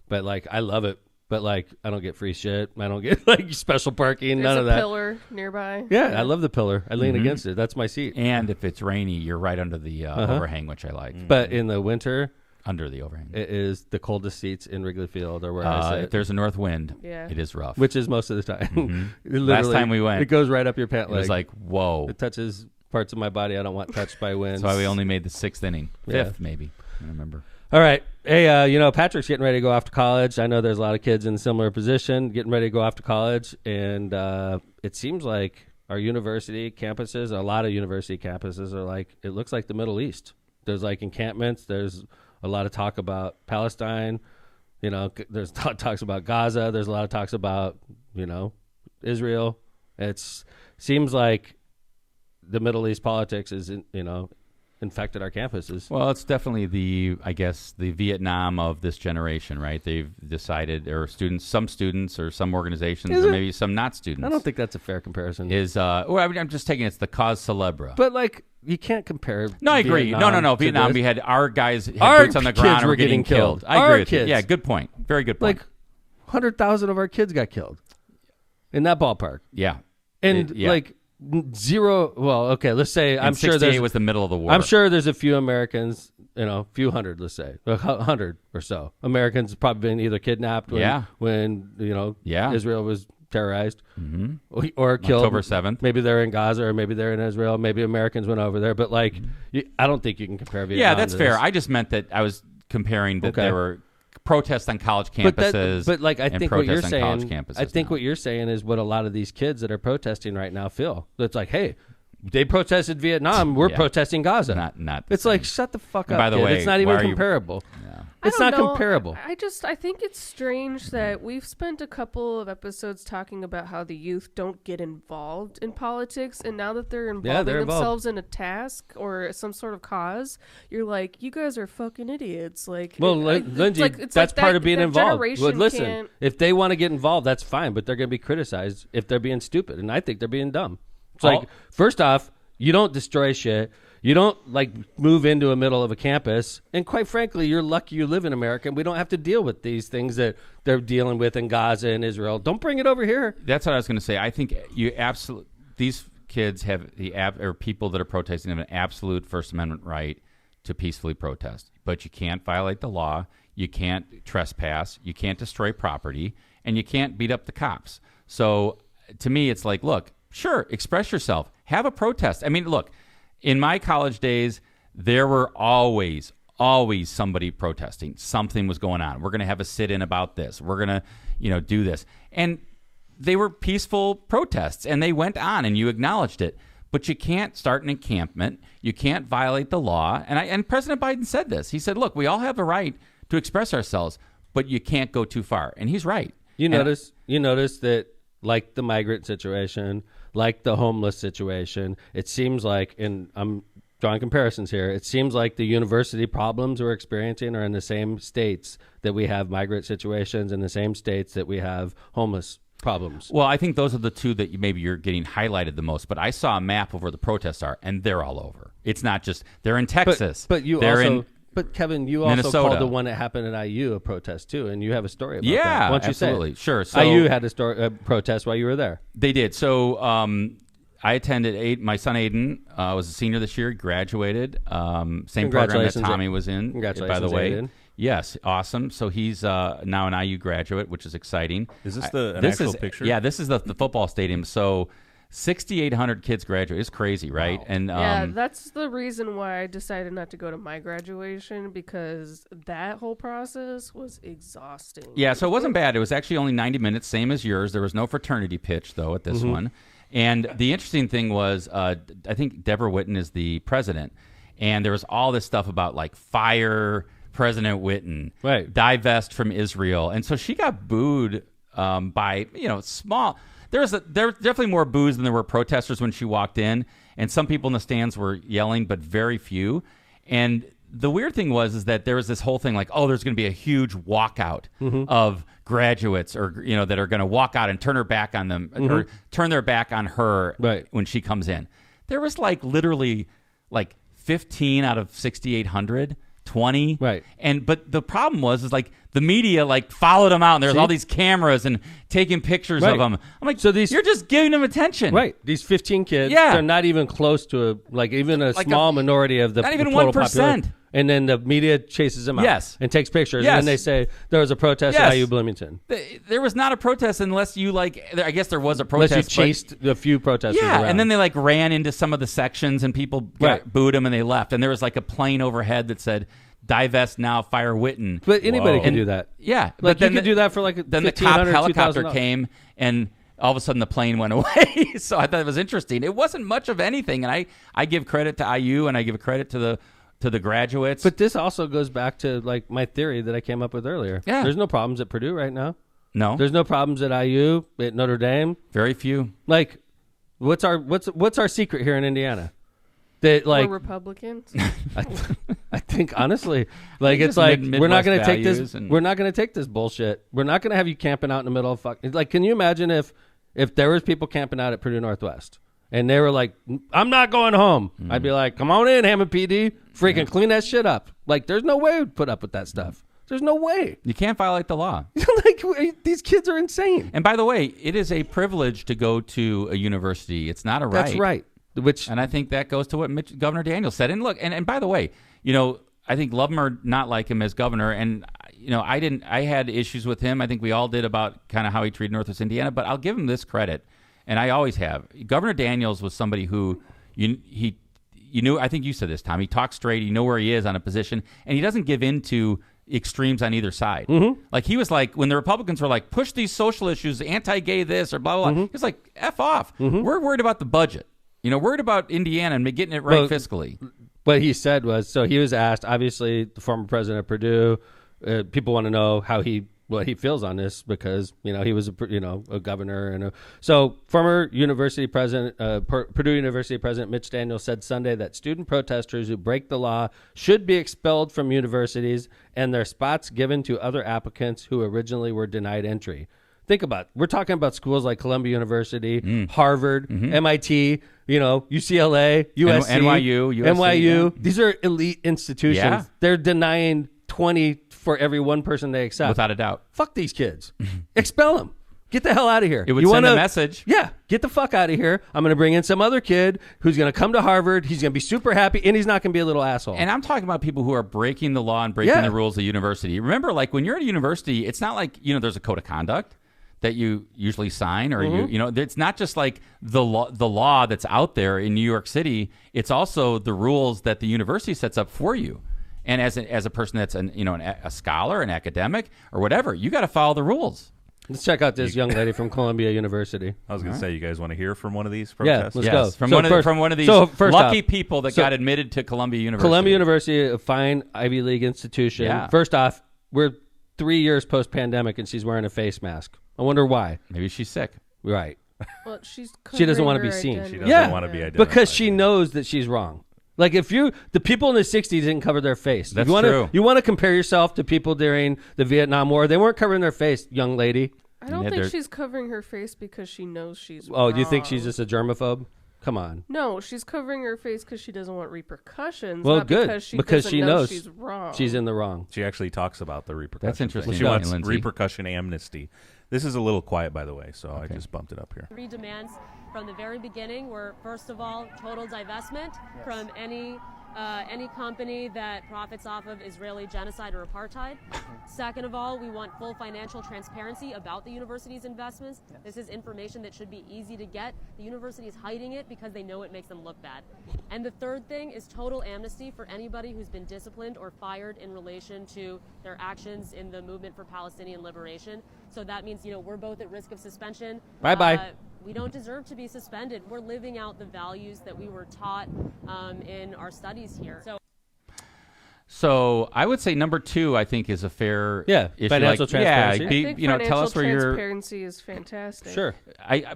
Speaker 1: But, like, I love it. But, like, I don't get free shit. I don't get, like, special parking.
Speaker 4: There's
Speaker 1: none of that.
Speaker 4: a pillar nearby.
Speaker 1: Yeah, I love the pillar. I lean against it. That's my seat.
Speaker 2: And if it's rainy, you're right under the overhang, which I like.
Speaker 1: But in the winter,
Speaker 2: Under the overhang.
Speaker 1: it is the coldest seats in Wrigley Field or where I sit.
Speaker 2: If there's a north wind,
Speaker 4: Yeah.
Speaker 2: it is rough.
Speaker 1: Which is most of the time.
Speaker 2: Last time we went,
Speaker 1: it goes right up your pant
Speaker 2: it
Speaker 1: leg.
Speaker 2: was like, whoa.
Speaker 1: It touches parts of my body I don't want touched by winds.
Speaker 2: That's why we only made the 6th inning.
Speaker 1: Yeah.
Speaker 2: 5th, maybe. I don't remember.
Speaker 1: All right. Hey, Patrick's getting ready to go off to college. I know there's a lot of kids in a similar position getting ready to go off to college. And it seems like our university campuses, a lot of university campuses are like, it looks like the Middle East. There's like encampments. There's a lot of talk about Palestine. There's talks about Gaza. There's a lot of talks about, Israel. Seems like the Middle East politics is, infected our campuses.
Speaker 2: Well, it's definitely the Vietnam of this generation, right? They've decided, or some students or some organizations,
Speaker 1: Is
Speaker 2: or
Speaker 1: it?
Speaker 2: maybe some not students.
Speaker 1: I don't think that's a fair comparison.
Speaker 2: I'm just taking it's the cause célèbre.
Speaker 1: But, like, you can't compare.
Speaker 2: No, I agree.
Speaker 1: Vietnam
Speaker 2: No.
Speaker 1: to
Speaker 2: Vietnam,
Speaker 1: this.
Speaker 2: we had our guys had
Speaker 1: Our
Speaker 2: boots on the
Speaker 1: kids
Speaker 2: ground and
Speaker 1: were
Speaker 2: were getting
Speaker 1: getting killed.
Speaker 2: I agree
Speaker 1: Our
Speaker 2: with you.
Speaker 1: kids.
Speaker 2: Yeah, good point. Very good point.
Speaker 1: Like 100,000 of our kids got killed in that ballpark,
Speaker 2: yeah.
Speaker 1: and
Speaker 2: Yeah.
Speaker 1: like zero. Well, okay, let's say
Speaker 2: And
Speaker 1: I'm sure
Speaker 2: 68
Speaker 1: there's.
Speaker 2: was the middle of the war.
Speaker 1: I'm sure there's a few Americans, few hundred, let's say, 100 or so Americans probably been either kidnapped when
Speaker 2: Yeah.
Speaker 1: Israel was terrorized or killed.
Speaker 2: October 7th.
Speaker 1: Maybe they're in Gaza or maybe they're in Israel. Maybe Americans went over there, but like, I don't think you can compare Vietnam.
Speaker 2: Yeah, that's
Speaker 1: to
Speaker 2: fair.
Speaker 1: this.
Speaker 2: I just meant that I was comparing that
Speaker 1: Okay.
Speaker 2: there were protests on college
Speaker 1: But
Speaker 2: campuses.
Speaker 1: but like I
Speaker 2: and
Speaker 1: think what you're
Speaker 2: protests on college
Speaker 1: saying,
Speaker 2: campuses
Speaker 1: I think
Speaker 2: now.
Speaker 1: what you're saying is what a lot of these kids that are protesting right now feel. It's like, hey, they protested Vietnam, we're
Speaker 2: Yeah.
Speaker 1: protesting Gaza.
Speaker 2: Not the
Speaker 1: It's like,
Speaker 2: same.
Speaker 1: shut the fuck
Speaker 2: And
Speaker 1: up,
Speaker 2: by the
Speaker 1: kid.
Speaker 2: way,
Speaker 1: It's not
Speaker 2: why
Speaker 1: even
Speaker 2: are you-
Speaker 1: comparable.
Speaker 2: Yeah.
Speaker 1: It's
Speaker 4: I
Speaker 1: not
Speaker 4: don't know.
Speaker 1: comparable.
Speaker 4: I think it's strange that we've spent a couple of episodes talking about how the youth don't get involved in politics, and now that they're involving
Speaker 1: they're involved.
Speaker 4: themselves in a task or some sort of cause, you're like, you guys are fucking idiots. Like,
Speaker 1: Well,
Speaker 4: it's
Speaker 1: Lindsey,
Speaker 4: it's
Speaker 1: that's
Speaker 4: like
Speaker 1: part of being
Speaker 4: that
Speaker 1: involved.
Speaker 4: generation
Speaker 1: Well, listen,
Speaker 4: can't-
Speaker 1: if they want to get involved, that's fine, but they're going to be criticized if they're being stupid, and I think they're being dumb. It's like, first off, you don't destroy shit. You don't like move into the middle of a campus, and quite frankly, you're lucky you live in America, and we don't have to deal with these things that they're dealing with in Gaza and Israel. Don't bring it over here.
Speaker 2: That's what I was going to say. I think these kids have or people that are protesting have an absolute First Amendment right to peacefully protest, but you can't violate the law. You can't trespass. You can't destroy property, and you can't beat up the cops. So to me, it's like, look, sure, express yourself, have a protest. I mean, look. In my college days, there were always somebody protesting. Something was going on. We're going to have a sit-in about this. We're going to, do this. And they were peaceful protests, and they went on, and you acknowledged it. But you can't start an encampment. You can't violate the law. And President Biden said this. He said, look, we all have a right to express ourselves, but you can't go too far. And he's right.
Speaker 1: You notice that, like the migrant situation, like the homeless situation, it seems like, and I'm drawing comparisons here, it seems like the university problems we're experiencing are in the same states that we have migrant situations, in the same states that we have homeless problems.
Speaker 2: Well, I think those are the two that maybe you're getting highlighted the most. But I saw a map of where the protests are, and they're all over. It's not just they're in Texas.
Speaker 1: But Kevin, you also
Speaker 2: Minnesota.
Speaker 1: called the one that happened at IU a protest too, and you have a story about that.
Speaker 2: Yeah,
Speaker 1: Why don't you
Speaker 2: absolutely.
Speaker 1: say it?
Speaker 2: Sure. So
Speaker 1: IU had a protest while you were there.
Speaker 2: They did. So I attended. My son Aiden was a senior this year. He graduated. Same program that Tommy was in.
Speaker 1: Congratulations,
Speaker 2: by the way.
Speaker 1: Aiden.
Speaker 2: Yes, awesome. So he's now an IU graduate, which is exciting.
Speaker 3: Is this an actual picture?
Speaker 2: Yeah, this is the football stadium. So 6,800 kids graduate. It's crazy, right?
Speaker 3: Wow.
Speaker 2: And
Speaker 4: yeah, that's the reason why I decided not to go to my graduation, because that whole process was exhausting.
Speaker 2: Yeah, so it wasn't bad. It was actually only 90 minutes, same as yours. There was no fraternity pitch, though, at this one. And the interesting thing was, I think Deborah Whitten is the president, and there was all this stuff about, like, fire President Whitten,
Speaker 1: right?
Speaker 2: Divest from Israel. And so she got booed by, small... There were definitely more boos than there were protesters when she walked in, and some people in the stands were yelling, but very few. And the weird thing is that there was this whole thing like, oh, there's going to be a huge walkout of graduates or that are going to walk out and turn her back on them or turn their back on her when she comes in. There was like literally like 15 out of 6,800, 20.
Speaker 1: Right.
Speaker 2: But the problem is like the media like followed them out and there's all these cameras and taking pictures of them. I'm like, so you're just giving them attention.
Speaker 1: Right. These 15 kids, they're not even close to even a small minority of the
Speaker 2: not even
Speaker 1: total
Speaker 2: 1%.
Speaker 1: population. And then the media chases them out and takes pictures.
Speaker 2: Yes.
Speaker 1: And then they say there was a protest at IU Bloomington.
Speaker 2: There was not a protest unless you I guess there was a protest.
Speaker 1: Unless you chased a few protesters around.
Speaker 2: And then they like ran into some of the sections and people booed them and they left. And there was like a plane overhead that said, "Divest now, fire Witten."
Speaker 1: But anybody can do that.
Speaker 2: Yeah.
Speaker 1: Like you could do that for like
Speaker 2: then the cop helicopter came and all of a sudden the plane went away. So I thought it was interesting. It wasn't much of anything. And I give credit to IU and I give credit to the graduates.
Speaker 1: But this also goes back to like my theory that I came up with earlier.
Speaker 2: Yeah.
Speaker 1: There's no problems at Purdue right now.
Speaker 2: No.
Speaker 1: There's no problems at IU, at Notre Dame.
Speaker 2: Very few.
Speaker 1: Like what's our secret here in Indiana? That like
Speaker 4: we're Republicans.
Speaker 1: I think honestly, like it's like we're not going to take this. We're not going to take this bullshit. We're not going to have you camping out in the middle of fucking. Like, can you imagine if there was people camping out at Purdue Northwest and they were like, "I'm not going home." I'd be like, "Come on in, Hammond PD, freaking clean that shit up." Like, there's no way we'd put up with that stuff. There's no way.
Speaker 2: You can't violate the law.
Speaker 1: Like these kids are insane.
Speaker 2: And by the way, it is a privilege to go to a university. It's not a right.
Speaker 1: That's right.
Speaker 2: And I think that goes to what Governor Daniels said. And look, and by the way, I think love him or not like him as governor. And, I had issues with him. I think we all did about kind of how he treated Northwest Indiana. But I'll give him this credit, and I always have. Governor Daniels was somebody who he knew. I think you said this, Tom. He talks straight. You know where he is on a position, and he doesn't give in to extremes on either side. Like he was like when the Republicans were like push these social issues, anti-gay this or blah blah blah. He was like F off. We're worried about the budget. Worried about Indiana and getting it right fiscally.
Speaker 1: What he said was, so he was asked, obviously, the former president of Purdue, people want to know what he feels on this because, he was a governor. So former university president, Purdue University President Mitch Daniels said Sunday that student protesters who break the law should be expelled from universities and their spots given to other applicants who originally were denied entry. Think about it. We're talking about schools like Columbia University, Harvard, MIT, UCLA, USC, NYU. These are elite institutions.
Speaker 2: Yeah.
Speaker 1: They're denying 20 for every one person they accept.
Speaker 2: Without a doubt.
Speaker 1: Fuck these kids. Expel them. Get the hell out of here.
Speaker 2: It would send a message.
Speaker 1: Yeah. Get the fuck out of here. I'm going to bring in some other kid who's going to come to Harvard. He's going to be super happy, and he's not going to be a little asshole.
Speaker 2: And I'm talking about people who are breaking the law and breaking the rules of university. Remember, like when you're at a university, it's not like, there's a code of conduct that you usually sign or it's not just like the law that's out there in New York City. It's also the rules that the university sets up for you. And as a person that's a scholar, an academic or whatever, you got to follow the rules.
Speaker 1: Let's check out this young lady from Columbia University.
Speaker 3: I was going to say, you guys want to hear from one of these protests?
Speaker 1: Yeah, let's go.
Speaker 2: From one of these lucky people that got admitted to Columbia University.
Speaker 1: Columbia University, a fine Ivy League institution. Yeah. First off, we're 3 years post-pandemic and she's wearing a face mask. I wonder why.
Speaker 2: Maybe she's sick.
Speaker 1: Right.
Speaker 4: Well,
Speaker 1: she doesn't want to be seen.
Speaker 3: She doesn't want to be identified.
Speaker 1: Because she knows that she's wrong. Like the people in the 60s didn't cover their face.
Speaker 2: That's true.
Speaker 1: You want to compare yourself to people during the Vietnam War. They weren't covering their face, young lady.
Speaker 4: I don't think she's covering her face because she knows she's
Speaker 1: wrong.
Speaker 4: Oh,
Speaker 1: do you think she's just a germaphobe? Come on.
Speaker 4: No, she's covering her face because she doesn't want repercussions.
Speaker 1: Well,
Speaker 4: not
Speaker 1: good.
Speaker 4: Because she knows
Speaker 1: she's
Speaker 4: wrong.
Speaker 1: She's in the wrong.
Speaker 3: She actually talks about the repercussions.
Speaker 2: That's interesting.
Speaker 3: She wants
Speaker 2: Lindsey.
Speaker 3: repercussion amnesty. This is a little quiet, by the way, so I just bumped it up here.
Speaker 6: 3 demands from the very beginning were, first of all, total divestment from any company that profits off of Israeli genocide or apartheid. Second of all, we want full financial transparency about the university's investments. This is information that should be easy to get. The university is hiding it because they know it makes them look bad. And the third thing is total amnesty for anybody who's been disciplined or fired in relation to their actions in the movement for Palestinian liberation. So that means, we're both at risk of suspension.
Speaker 1: Bye-bye.
Speaker 6: We don't deserve to be suspended. We're living out the values that we were taught in our studies here.
Speaker 2: So I would say number 2, I think, is a fair issue.
Speaker 1: Financial transparency.
Speaker 4: I think
Speaker 2: tell us where
Speaker 4: transparency is fantastic.
Speaker 1: Sure.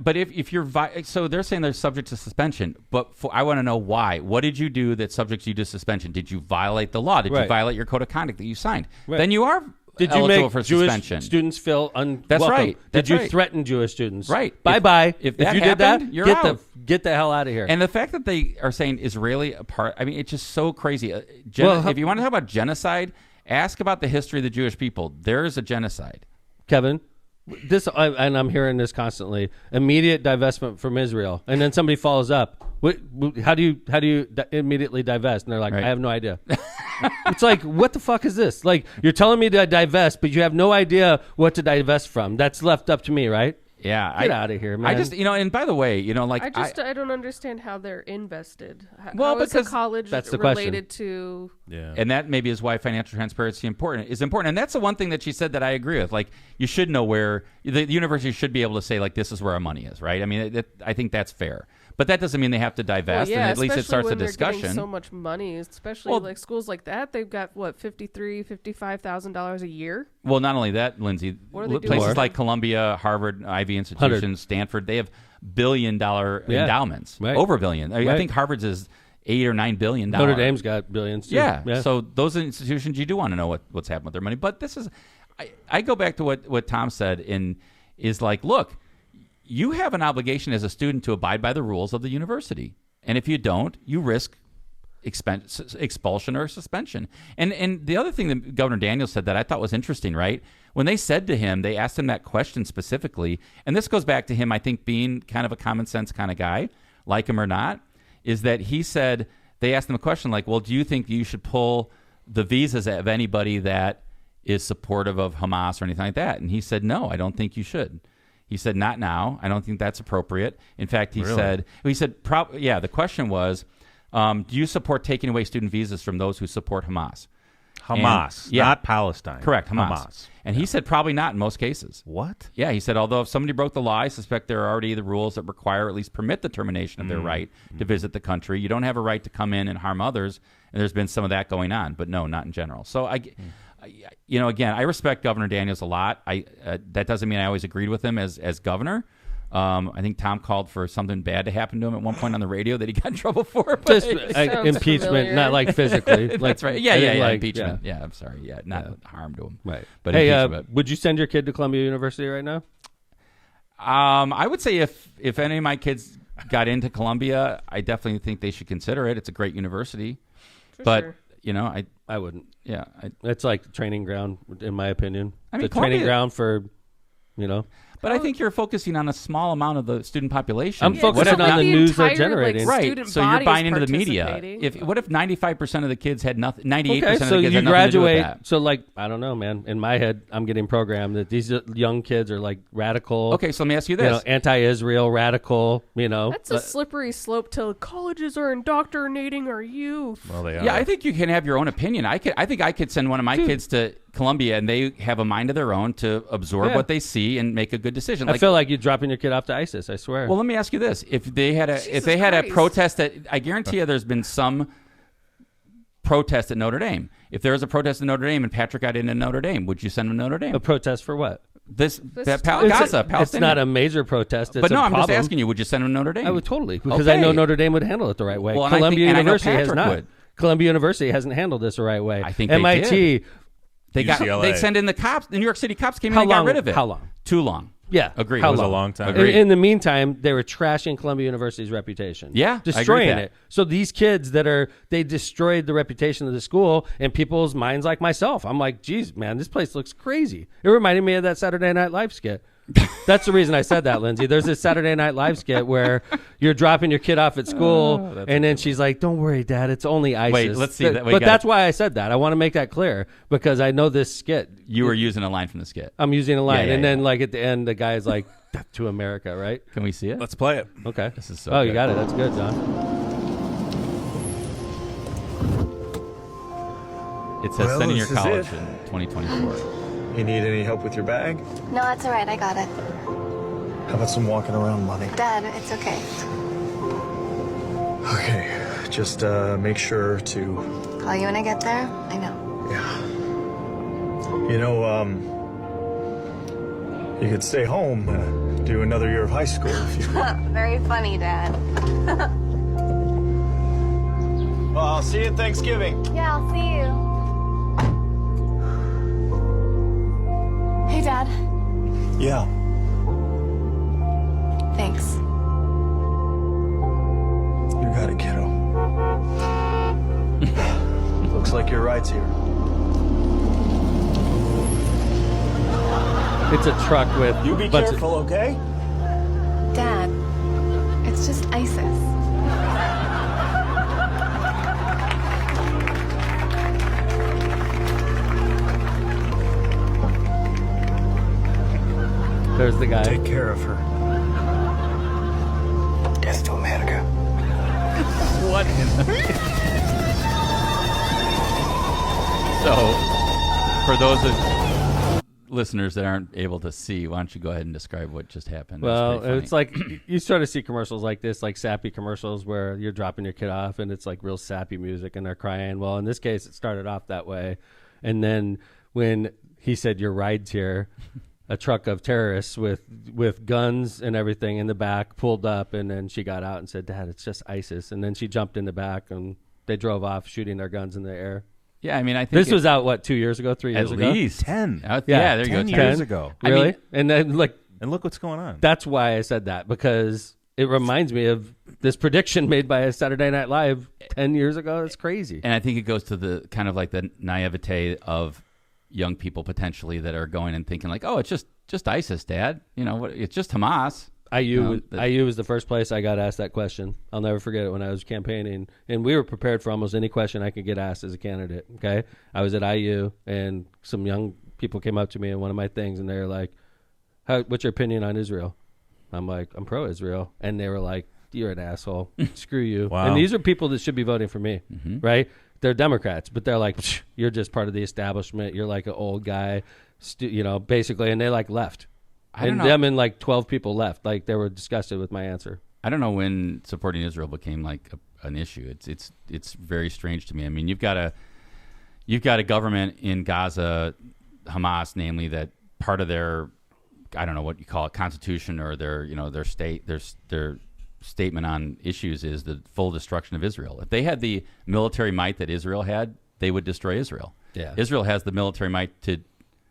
Speaker 2: But if you're so they're saying they're subject to suspension, but I want to know why. What did you do that subjects you to suspension? Did you violate the law? Did you violate your code of conduct that you signed?
Speaker 1: Right.
Speaker 2: Then you are
Speaker 1: Did you
Speaker 2: eligible
Speaker 1: make
Speaker 2: for
Speaker 1: Jewish
Speaker 2: suspension.
Speaker 1: students feel unwelcome?
Speaker 2: That's right.
Speaker 1: Did you
Speaker 2: right.
Speaker 1: threaten Jewish students?
Speaker 2: Right.
Speaker 1: Bye-bye.
Speaker 2: If
Speaker 1: you
Speaker 2: that
Speaker 1: did
Speaker 2: happened,
Speaker 1: that,
Speaker 2: you're
Speaker 1: get
Speaker 2: out.
Speaker 1: Get the hell out of here.
Speaker 2: And the fact that they are saying Israeli apart, I mean, it's just so crazy. If you want to talk about genocide, ask about the history of the Jewish people. There is a genocide.
Speaker 1: Kevin, and I'm hearing this constantly, immediate divestment from Israel. And then somebody follows up. How do you immediately divest? And they're like, I have no idea. It's like, what the fuck is this? Like, you're telling me to divest, but you have no idea what to divest from. That's left up to me, right?
Speaker 2: Yeah,
Speaker 1: Get out of here, man.
Speaker 2: I just, and by the way, like
Speaker 4: I don't understand how they're invested.
Speaker 2: Well,
Speaker 4: how is
Speaker 2: because
Speaker 4: the college
Speaker 1: that's the
Speaker 4: related to?
Speaker 3: Yeah,
Speaker 2: and that maybe is why financial transparency is important. And that's the one thing that she said that I agree with. Like, you should know where the university should be able to say, like, this is where our money is, right? I mean, I think that's fair. But that doesn't mean they have to divest, and at least it starts a discussion.
Speaker 4: Getting so much money, especially like schools like that, they've got what $55,000 a year.
Speaker 2: Well, not only that, Lindsay, places like Columbia, Harvard, Ivy institutions, 100. Stanford, they have billion-dollar endowments, over $1 billion. I think Harvard's is $8 or $9 billion.
Speaker 1: Notre Dame's got billions too.
Speaker 2: Yeah. So those institutions, you do want to know what's happened with their money. But this is, I go back to what Tom said, and is like, look. You have an obligation as a student to abide by the rules of the university. And if you don't, you risk expulsion or suspension. And the other thing that Governor Daniels said that I thought was interesting, right? When they said to him, they asked him that question specifically, and this goes back to him, I think, being kind of a common sense kind of guy, like him or not, is that he said, they asked him a question like, well, do you think you should pull the visas of anybody that is supportive of Hamas or anything like that? And he said, no, I don't think you should. He said, not now. I don't think that's appropriate. In fact, he said, the question was, do you support taking away student visas from those who support Hamas?
Speaker 3: Hamas, not Palestine.
Speaker 2: Correct, Hamas. And he said probably not in most cases.
Speaker 3: What?
Speaker 2: Yeah, he said, although if somebody broke the law, I suspect there are already the rules that require or at least permit the termination of their right to visit the country. You don't have a right to come in and harm others, and there's been some of that going on, but no, not in general. So again, I respect Governor Daniels a lot. That doesn't mean I always agreed with him as governor. I think Tom called for something bad to happen to him at one point on the radio that he got in trouble for.
Speaker 1: Just impeachment,
Speaker 4: familiar.
Speaker 1: Not like physically.
Speaker 2: That's right. Yeah, impeachment. Yeah, I'm sorry. Yeah, not harm to him.
Speaker 1: Right.
Speaker 2: But
Speaker 1: would you send your kid to Columbia University right now?
Speaker 2: I would say if any of my kids got into Columbia, I definitely think they should consider it. It's a great university. But I wouldn't. Yeah,
Speaker 1: it's like training ground, in my opinion.
Speaker 2: I mean,
Speaker 1: the training ground for,
Speaker 2: But I think you're focusing on a small amount of the student population.
Speaker 1: I'm focusing on the news they're generating.
Speaker 2: Right. So you're buying into the media. What if 95% of the kids had nothing? 98% of the kids had nothing to do with that?
Speaker 1: So I don't know, man. In my head, I'm getting programmed that these young kids are like radical.
Speaker 2: Okay, so let me ask you this:
Speaker 1: anti-Israel, radical.
Speaker 4: That's a slippery slope till colleges are indoctrinating our youth.
Speaker 3: Well, they are.
Speaker 2: Yeah, I think you can have your own opinion. I think I could send one of my kids to Columbia, and they have a mind of their own to absorb what they see and make a good decision.
Speaker 1: I feel like you're dropping your kid off to ISIS. I swear.
Speaker 2: Well, let me ask you this: if they had a protest I guarantee you, there's been some protest at Notre Dame. If there was a protest at Notre Dame and Patrick got into Notre Dame, would you send him to Notre Dame?
Speaker 1: A protest for what?
Speaker 2: Gaza, Palestinian.
Speaker 1: It's not a major protest.
Speaker 2: But I'm just asking you: would you send him to Notre Dame?
Speaker 1: I would totally, because I know Notre Dame would handle it the right way.
Speaker 2: Well,
Speaker 1: Columbia University has not.
Speaker 2: Would.
Speaker 1: Columbia University hasn't handled this the right way.
Speaker 2: I think
Speaker 1: MIT.
Speaker 2: They send in the cops. The New York City cops came in and got rid of it.
Speaker 1: How long?
Speaker 2: Too long.
Speaker 1: Yeah.
Speaker 2: Agreed.
Speaker 3: It was a long time.
Speaker 1: In the meantime, they were trashing Columbia University's reputation.
Speaker 2: Yeah.
Speaker 1: Destroying it. So these kids they destroyed the reputation of the school in people's minds like myself. I'm like, geez, man, this place looks crazy. It reminded me of that Saturday Night Live skit. That's the reason I said that, Lindsay. There's this Saturday Night Live skit where you're dropping your kid off at school, and then she's like, "Don't worry, Dad, it's only ISIS."
Speaker 2: Wait, let's see.
Speaker 1: That's why I said that. I want to make that clear because I know this skit.
Speaker 2: You were using a line from the skit.
Speaker 1: I'm using a line, and then at the end, the guy's like, "Death to America," right?
Speaker 2: Can we see it?
Speaker 3: Let's play it.
Speaker 1: Okay.
Speaker 2: This is so.
Speaker 1: Oh, you got it. That's good, John.
Speaker 2: It says sending your college in 2024.
Speaker 7: You need any help with your bag?
Speaker 8: No, that's all right. I got it.
Speaker 7: How about some walking around money?
Speaker 8: Dad, it's okay.
Speaker 7: Okay, just make sure to
Speaker 8: Call you when I get there. I know.
Speaker 7: Yeah. You know, you could stay home, do another year of high school if you...
Speaker 8: Very funny, Dad.
Speaker 7: Well, I'll see you at Thanksgiving.
Speaker 8: Yeah, I'll see you. Hey, Dad.
Speaker 7: Yeah.
Speaker 8: Thanks.
Speaker 7: You got it, kiddo. Looks like your ride's here.
Speaker 1: It's a truck with.
Speaker 7: You be careful, okay?
Speaker 8: Dad, it's just ISIS.
Speaker 1: There's the guy.
Speaker 7: Take care of her. Death to America.
Speaker 2: What? So, for those listeners that aren't able to see, why don't you go ahead and describe what just happened?
Speaker 1: Well, it's like you sort of see commercials like this, like sappy commercials where you're dropping your kid off and it's like real sappy music and they're crying. Well, in this case, it started off that way. And then when he said, your ride's here, a truck of terrorists with guns and everything in the back pulled up, and then she got out and said, Dad, it's just ISIS. And then she jumped in the back and they drove off shooting their guns in the air.
Speaker 2: Yeah, I mean, I think
Speaker 1: this was out, what, 2 years ago, 3 years ago?
Speaker 2: At least
Speaker 3: 10.
Speaker 2: Yeah, there you
Speaker 3: 10
Speaker 2: go.
Speaker 3: years ago.
Speaker 1: Really?
Speaker 2: I mean,
Speaker 1: and then, like,
Speaker 3: and look what's going on.
Speaker 1: That's why I said that, because it reminds me of this prediction made by Saturday Night Live 10 years ago. That's crazy.
Speaker 2: And I think it goes to the kind of like the naivete of young people potentially that are going and thinking like, oh, it's just ISIS, Dad. You know, it's just Hamas.
Speaker 1: IU was the first place I got asked that question. I'll never forget it when I was campaigning. And we were prepared for almost any question I could get asked as a candidate, okay? I was at IU, and some young people came up to me in one of my things, and they were like, what's your opinion on Israel? I'm like, I'm pro-Israel. And they were like, you're an asshole. Screw you.
Speaker 3: Wow.
Speaker 1: And these are people that should be voting for me, right? They're Democrats, but they're like, you're just part of the establishment. You're like an old guy, basically. And they like left. And them and like 12 people left. Like they were disgusted with my answer.
Speaker 2: I don't know when supporting Israel became like an issue. It's very strange to me. I mean, you've got a government in Gaza, Hamas, namely, that part of their, I don't know what you call it, constitution or their statement on issues is the full destruction of Israel. If they had the military might that Israel had, they would destroy Israel.
Speaker 1: Yeah.
Speaker 2: Israel has the military might to.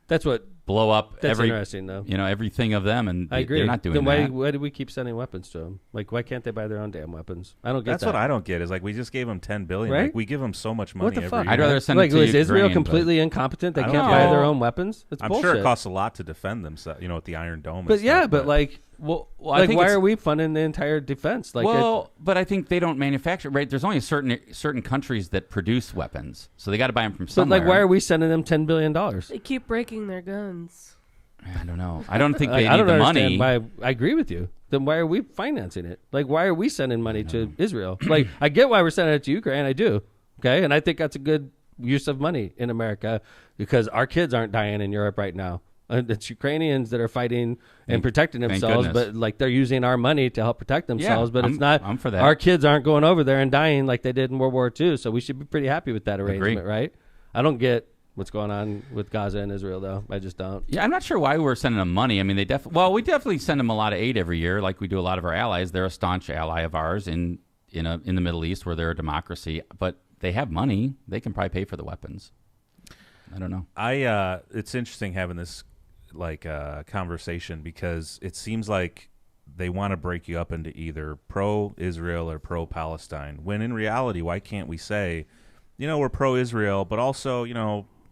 Speaker 1: That's what.
Speaker 2: Blow up
Speaker 1: interesting, though.
Speaker 2: Everything of them, and
Speaker 1: I agree.
Speaker 2: They're not doing
Speaker 1: then
Speaker 2: that.
Speaker 1: Why do we keep sending weapons to them? Like, why can't they buy their own damn weapons? I don't get
Speaker 3: That's
Speaker 1: that.
Speaker 3: what I don't get is like we just gave them $10 billion.
Speaker 1: Right?
Speaker 3: Like, we give them so much money
Speaker 1: What the
Speaker 3: every
Speaker 1: fuck?
Speaker 3: year.
Speaker 2: I'd rather send it to
Speaker 1: is Israel
Speaker 2: Ukraine,
Speaker 1: completely incompetent? They
Speaker 3: I
Speaker 1: can't
Speaker 3: don't
Speaker 1: buy
Speaker 3: know.
Speaker 1: their own weapons? It's
Speaker 3: I'm
Speaker 1: bullshit.
Speaker 3: sure it costs a lot to defend themselves, with the Iron Dome.
Speaker 1: But
Speaker 3: and
Speaker 1: yeah,
Speaker 3: stuff,
Speaker 1: but like,
Speaker 2: I
Speaker 1: like
Speaker 2: think
Speaker 1: why
Speaker 2: it's-
Speaker 1: are we funding the entire defense? Like,
Speaker 2: but I think they don't manufacture. Right? There's only certain countries that produce weapons, so they got to buy them from
Speaker 1: but
Speaker 2: somewhere.
Speaker 1: like, why are we sending them $10 billion?
Speaker 4: They keep breaking their guns.
Speaker 2: I don't know. I don't think they
Speaker 1: I
Speaker 2: need
Speaker 1: don't
Speaker 2: the
Speaker 1: understand
Speaker 2: money.
Speaker 1: I agree with you. Then why are we financing it? Like, why are we sending money to Israel? Like, I get why we're sending it to Ukraine. I do. Okay, and I think that's a good use of money in America because our kids aren't dying in Europe right now. It's Ukrainians that are fighting and protecting themselves, but like they're using our money to help protect themselves. But it's not.
Speaker 2: I'm for that.
Speaker 1: Our kids aren't going over there and dying like they did in World War II. So we should be pretty happy with that arrangement, right? I don't get what's going on with Gaza and Israel, though. I just don't.
Speaker 2: Yeah, I'm not sure why we're sending them money. I mean, we definitely send them a lot of aid every year, like we do a lot of our allies. They're a staunch ally of ours in the Middle East, where they're a democracy. But they have money; they can probably pay for the weapons. I don't know.
Speaker 3: It's interesting having this conversation because it seems like they want to break you up into either pro-Israel or pro-Palestine. When in reality, why can't we say, we're pro-Israel, but also,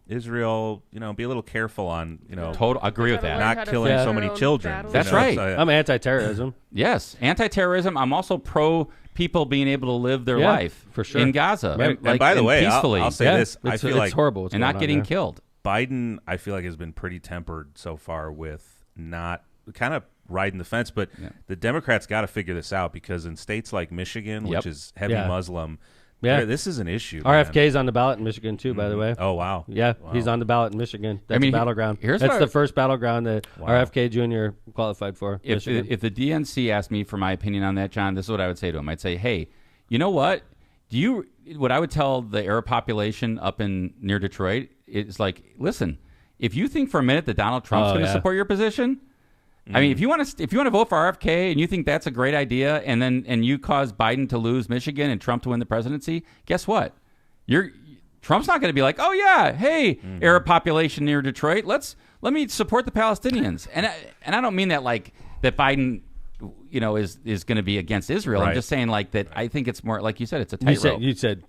Speaker 3: Israel, be a little careful on,
Speaker 2: Total agree with that.
Speaker 3: Not killing so many children.
Speaker 2: That's right.
Speaker 1: I'm anti-terrorism.
Speaker 2: Yes, anti-terrorism. I'm also pro people being able to live their life
Speaker 1: for sure
Speaker 2: in Gaza.
Speaker 3: And by the way,
Speaker 2: peacefully.
Speaker 3: I'll say this: I feel like
Speaker 1: it's horrible what's
Speaker 2: and
Speaker 1: going
Speaker 2: not
Speaker 1: on
Speaker 2: getting
Speaker 1: there.
Speaker 2: killed.
Speaker 3: Biden, I feel like, has been pretty tempered so far with not kind of riding the fence. But the Democrats got to figure this out because in states like Michigan, which is heavy Muslim.
Speaker 1: Yeah,
Speaker 3: this is an issue.
Speaker 1: RFK's on the ballot in Michigan too, by the way.
Speaker 3: Oh wow!
Speaker 1: Yeah, he's on the ballot in Michigan. That's a battleground.
Speaker 2: That's
Speaker 1: the first battleground that RFK Jr. qualified for.
Speaker 2: If the DNC asked me for my opinion on that, John, this is what I would say to him. I'd say, hey, you know what? what I would tell the Arab population up in near Detroit is like, listen, if you think for a minute that Donald Trump's going to support your position, I mean, if you want to vote for RFK and you think that's a great idea, and you cause Biden to lose Michigan and Trump to win the presidency, guess what? Trump's not going to be like, oh yeah, hey, Arab population near Detroit, let me support the Palestinians. And I don't mean that like that Biden, is going to be against Israel.
Speaker 3: Right.
Speaker 2: I'm just saying like that. I think it's more like you said, it's a tightrope.
Speaker 1: You said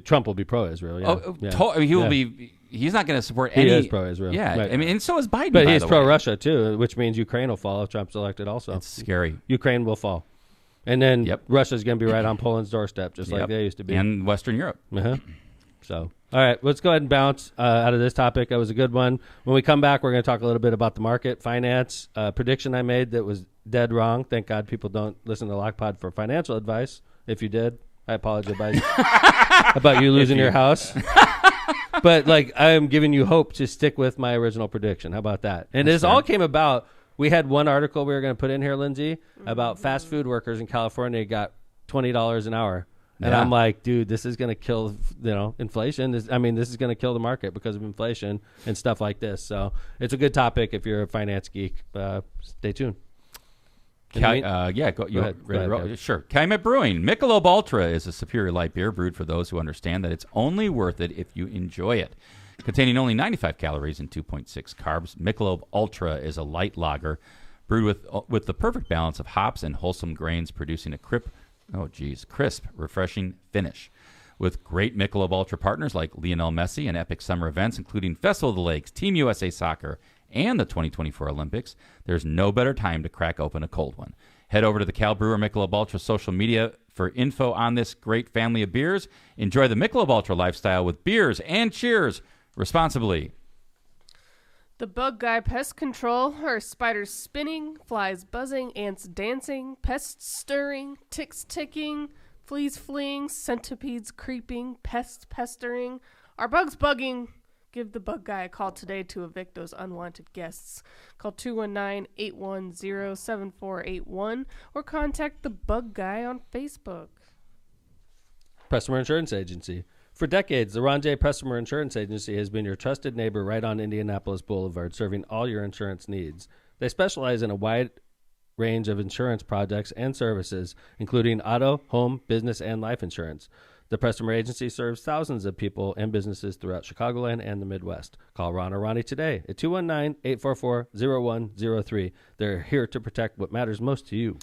Speaker 1: Trump will be pro-Israel. Yeah.
Speaker 2: He will be. He's not going to support any.
Speaker 1: He is pro-Israel.
Speaker 2: Yeah,
Speaker 1: right.
Speaker 2: I mean, and so is Biden.
Speaker 1: But he's pro-Russia too, which means Ukraine will fall if Trump's elected. Also,
Speaker 2: it's scary.
Speaker 1: Ukraine will fall, and then Russia's going to be right on Poland's doorstep, just like they used to be,
Speaker 2: and Western Europe.
Speaker 1: So, all right, let's go ahead and bounce out of this topic. That was a good one. When we come back, we're going to talk a little bit about the market, finance, prediction I made that was dead wrong. Thank God people don't listen to LockPod for financial advice. If you did, I apologize about you losing your house. But like, I am giving you hope to stick with my original prediction. How about that? And this all came about. We had one article we were going to put in here, Lindsay, about fast food workers in California got $20 an hour. And I'm like, dude, this is going to kill, inflation. This is going to kill the market because of inflation and stuff like this. So it's a good topic if you're a finance geek. Stay tuned.
Speaker 2: Go ahead. Sure. Calumet Brewing. Michelob Ultra is a superior light beer brewed for those who understand that it's only worth it if you enjoy it. Containing only 95 calories and 2.6 carbs, Michelob Ultra is a light lager brewed with the perfect balance of hops and wholesome grains, producing a crisp, refreshing finish. With great Michelob Ultra partners like Lionel Messi and epic summer events, including Festival of the Lakes, Team USA Soccer, and the 2024 Olympics, there's no better time to crack open a cold one. Head over to the Cal Brewer Michelob Ultra social media for info on this great family of beers. Enjoy the Michelob Ultra lifestyle with beers and cheers responsibly.
Speaker 4: The Bug Guy Pest Control are spiders spinning, flies buzzing, ants dancing, pests stirring, ticks ticking, fleas fleeing, centipedes creeping, pests pestering. Are bugs bugging? Give the Bug Guy a call today to evict those unwanted guests. Call 219-810-7481 or contact the Bug Guy on Facebook.
Speaker 1: Pressemer Insurance Agency. For decades, the Ron J. Pressemer Insurance Agency has been your trusted neighbor right on Indianapolis Boulevard, serving all your insurance needs. They specialize in a wide range of insurance products and services, including auto, home, business, and life insurance. The Pressemer Agency serves thousands of people and businesses throughout Chicagoland and the Midwest. Call Ron or Ronnie today at 219-844-0103. They're here to protect what matters most to you.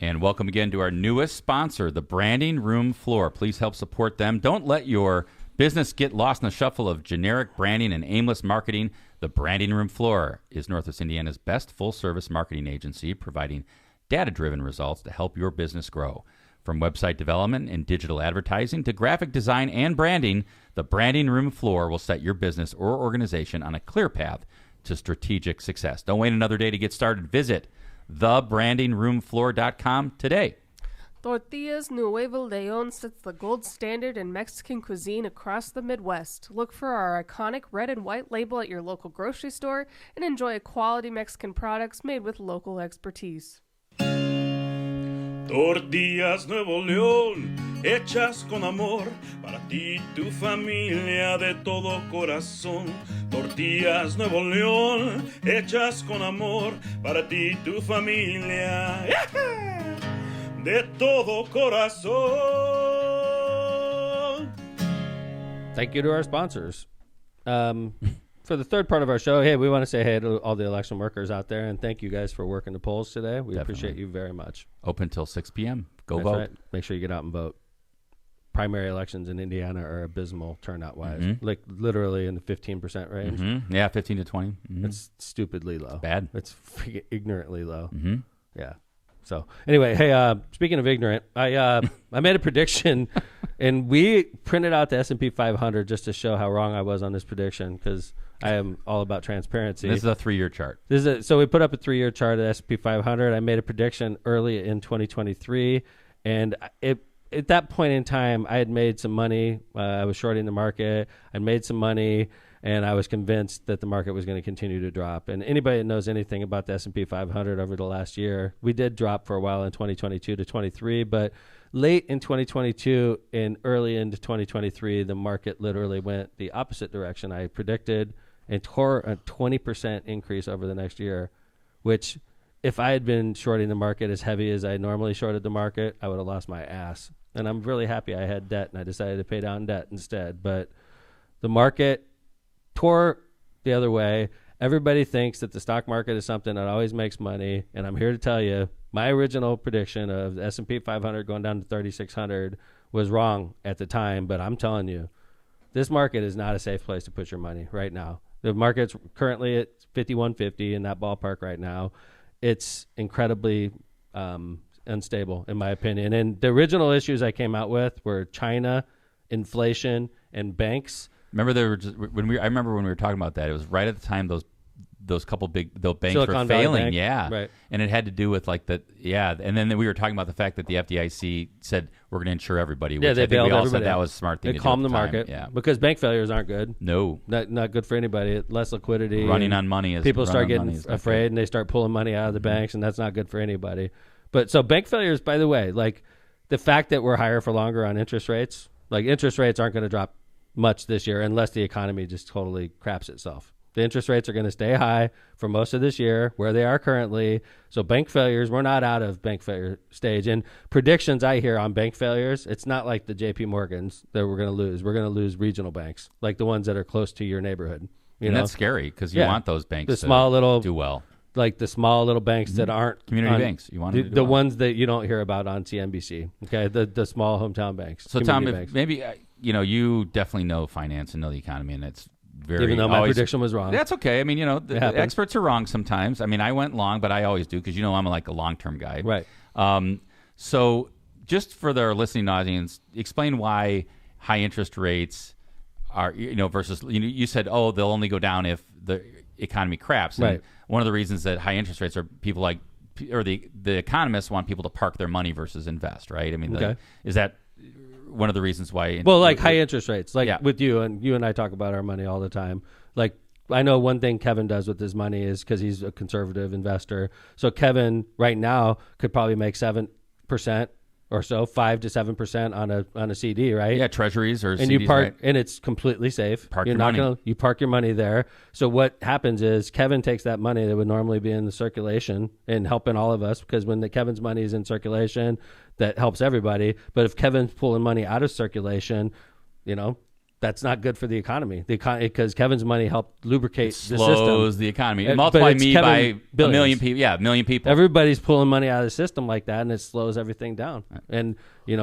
Speaker 2: And welcome again to our newest sponsor, the Branding Room Floor. Please help support them. Don't let your business get lost in the shuffle of generic branding and aimless marketing. The Branding Room Floor is Northwest Indiana's best full-service marketing agency, providing data-driven results to help your business grow. From website development and digital advertising to graphic design and branding, the Branding Room Floor will set your business or organization on a clear path to strategic success. Don't wait another day to get started. Visit thebrandingroomfloor.com today.
Speaker 4: Tortillas Nuevo Leon sets the gold standard in Mexican cuisine across the Midwest. Look for our iconic red and white label at your local grocery store and enjoy quality Mexican products made with local expertise.
Speaker 9: Tortillas Nuevo León, hechas con amor, para ti y tu familia de todo corazón. Tortillas Nuevo León, hechas con amor, para ti y tu familia, de todo corazón.
Speaker 1: Thank you to our sponsors. For the third part of our show, hey, we want to say hey to all the election workers out there, and thank you guys for working the polls today. We appreciate you very much.
Speaker 2: Open till 6 p.m. Go
Speaker 1: That's
Speaker 2: vote.
Speaker 1: Right. Make sure you get out and vote. Primary elections in Indiana are abysmal turnout-wise, like literally in the 15% range.
Speaker 2: Mm-hmm. Yeah, 15 to 20. Mm-hmm.
Speaker 1: It's stupidly low.
Speaker 2: Bad.
Speaker 1: It's ignorantly low.
Speaker 2: Mm-hmm.
Speaker 1: Yeah. So anyway, hey, speaking of ignorant, I made a prediction, and we printed out the S&P 500 just to show how wrong I was on this prediction because I am all about transparency.
Speaker 2: This is a 3-year chart.
Speaker 1: So we put up a 3-year chart of the S&P 500. I made a prediction early in 2023, and at that point in time, I had made some money. I was shorting the market. I made some money. And I was convinced that the market was going to continue to drop. And anybody that knows anything about the S&P 500 over the last year, we did drop for a while in 2022 to 23, but late in 2022 and early into 2023, the market literally went the opposite direction I predicted and tore a 20% increase over the next year, which if I had been shorting the market as heavy as I normally shorted the market, I would have lost my ass. And I'm really happy I had debt and I decided to pay down debt instead. But the market tore the other way. Everybody thinks that the stock market is something that always makes money, and I'm here to tell you my original prediction of the S&P 500 going down to 3,600 was wrong at the time, but I'm telling you, this market is not a safe place to put your money right now. The market's currently at 5150 in that ballpark right now. It's incredibly unstable, in my opinion. And the original issues I came out with were China, inflation, and banks.
Speaker 2: Remember I remember when we were talking about that. It was right at the time those couple big banks
Speaker 1: Silicon
Speaker 2: were
Speaker 1: Valley
Speaker 2: failing,
Speaker 1: Bank.
Speaker 2: yeah,
Speaker 1: right.
Speaker 2: And it had to do with like the and then we were talking about the fact that the FDIC said we're going to insure everybody. Which
Speaker 1: They
Speaker 2: I think we
Speaker 1: bailed
Speaker 2: all
Speaker 1: everybody
Speaker 2: said that
Speaker 1: out.
Speaker 2: was a smart thing.
Speaker 1: They
Speaker 2: to
Speaker 1: calmed
Speaker 2: do
Speaker 1: the
Speaker 2: at time.
Speaker 1: market,
Speaker 2: yeah,
Speaker 1: because bank failures aren't good.
Speaker 2: No,
Speaker 1: not good for anybody. Less liquidity,
Speaker 2: running on money is
Speaker 1: people start getting
Speaker 2: afraid
Speaker 1: afraid and they start pulling money out of the banks, and that's not good for anybody. But so bank failures, by the way, like the fact that we're higher for longer on interest rates, like interest rates aren't going to drop much this year unless the economy just totally craps itself. The interest rates are going to stay high for most of this year where they are currently. So bank failures, we're not out of bank failure stage. And predictions I hear on bank failures, it's not like the JP Morgans that we're going to lose. We're going to lose regional banks, like the ones that are close to your neighborhood.
Speaker 2: And that's scary because you want those banks to do well.
Speaker 1: Like the small little banks that aren't
Speaker 2: community banks. You want
Speaker 1: the ones that you don't hear about on CNBC. Okay, the small hometown banks.
Speaker 2: So Tom, maybe you definitely know finance and know the economy, and it's very.
Speaker 1: Even though my prediction was wrong,
Speaker 2: that's okay. I mean, the experts are wrong sometimes. I mean, I went long, but I always do because I'm like a long-term guy.
Speaker 1: Right.
Speaker 2: So just for our listening audience, explain why high interest rates are versus you said they'll only go down if the economy craps. And
Speaker 1: right.
Speaker 2: One of the reasons that high interest rates are people like, or the economists want people to park their money versus invest, right? I mean, is that one of the reasons why?
Speaker 1: Well, like high interest rates, like with you and I talk about our money all the time. Like I know one thing Kevin does with his money is because he's a conservative investor. So Kevin right now could probably make 7% or so, 5 to 7% on a CD, right?
Speaker 2: Yeah, treasuries or
Speaker 1: and
Speaker 2: CDs,
Speaker 1: you park,
Speaker 2: right?
Speaker 1: and it's completely safe.
Speaker 2: You're not
Speaker 1: going to park your money there. So what happens is Kevin takes that money that would normally be in the circulation and helping all of us, because when Kevin's money is in circulation, that helps everybody. But if Kevin's pulling money out of circulation, that's not good for the economy. Because Kevin's money helped lubricate the system.
Speaker 2: Slows the economy. Multiply me by a million people. Yeah, a million people.
Speaker 1: Everybody's pulling money out of the system like that, and it slows everything down. Right. And,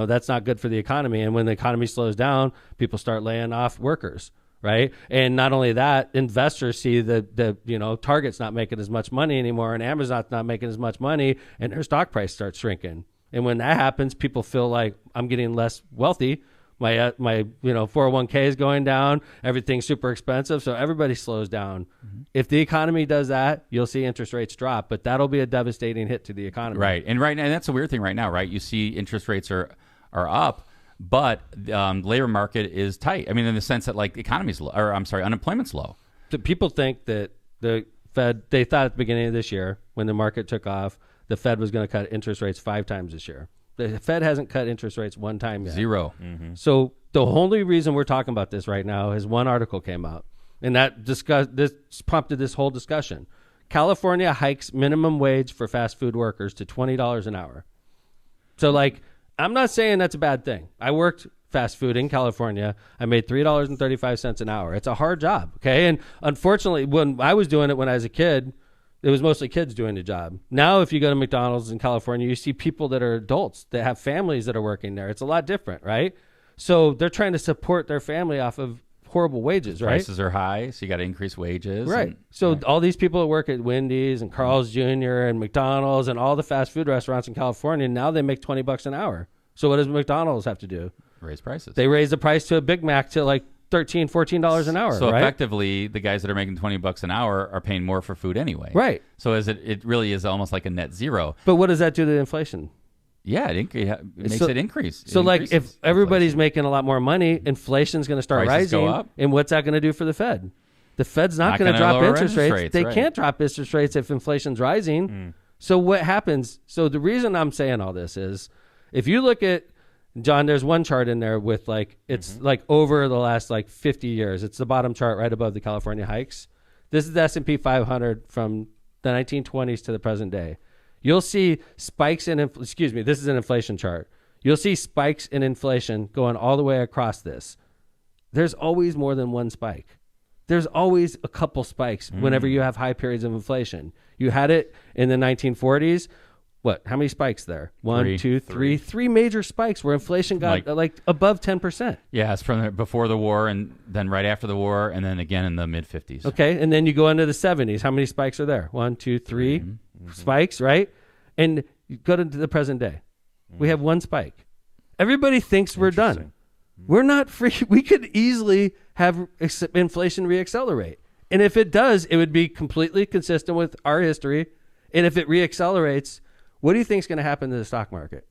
Speaker 1: that's not good for the economy. And when the economy slows down, people start laying off workers, right? And not only that, investors see the Target's not making as much money anymore, and Amazon's not making as much money, and their stock price starts shrinking. And when that happens, people feel like I'm getting less wealthy. My 401k is going down. Everything's super expensive, so everybody slows down. Mm-hmm. If the economy does that, you'll see interest rates drop, but that'll be a devastating hit to the economy.
Speaker 2: Right, and right now, and that's a weird thing right now, right? You see interest rates are up, but the labor market is tight. I mean, in the sense that unemployment's low.
Speaker 1: So people think that the Fed, they thought at the beginning of this year when the market took off, the Fed was going to cut interest rates 5 times this year. The Fed hasn't cut interest rates one time yet.
Speaker 2: 0.
Speaker 1: Mm-hmm. So the only reason we're talking about this right now is one article came out, and that this prompted this whole discussion. California hikes minimum wage for fast food workers to $20 an hour. So, I'm not saying that's a bad thing. I worked fast food in California. I made $3.35 an hour. It's a hard job, okay? And unfortunately, when I was doing it when I was a kid, it was mostly kids doing the job. Now, if you go to McDonald's in California, you see people that are adults that have families that are working there. It's a lot different, right? So they're trying to support their family off of horrible wages, right?
Speaker 2: Prices are high, so you got to increase wages.
Speaker 1: Right. All these people that work at Wendy's and Carl's Jr. and McDonald's and all the fast food restaurants in California, now they make $20 an hour. So what does McDonald's have to do?
Speaker 2: Raise prices.
Speaker 1: They raise the price to a Big Mac to $13, $14 an hour.
Speaker 2: So
Speaker 1: right?
Speaker 2: effectively, the guys that are making $20 an hour are paying more for food anyway.
Speaker 1: Right.
Speaker 2: So it really is almost like a net zero.
Speaker 1: But what does that do to inflation?
Speaker 2: Yeah, it makes it increase.
Speaker 1: So if everybody's making a lot more money, inflation's going to start
Speaker 2: Prices
Speaker 1: rising.
Speaker 2: go up.
Speaker 1: And what's that going to do for the Fed? The Fed's not going to drop
Speaker 2: lower
Speaker 1: interest rates. They
Speaker 2: right.
Speaker 1: can't drop interest rates if inflation's rising. So what happens? So the reason I'm saying all this is, if you look at, John, there's one chart in there with like, it's like over the last like 50 years. It's the bottom chart right above the California hikes. This is the S&P 500 from the 1920s to the present day. You'll see spikes in, this is an inflation chart. You'll see spikes in inflation going all the way across this. There's always more than one spike. There's always a couple spikes whenever you have high periods of inflation. You had it in the 1940s. What? How many spikes there? One, two, three. Three major spikes where inflation got like above 10%.
Speaker 2: Yeah, it's from before the war and then right after the war and then again in the mid-50s.
Speaker 1: Okay, and then you go into the 70s. How many spikes are there? One, two, three spikes, right? And you go to the present day. We have one spike. Everybody thinks we're done. We're not free. We could easily have inflation reaccelerate. And if it does, it would be completely consistent with our history. And if it reaccelerates, what do you think is going to happen to the stock market?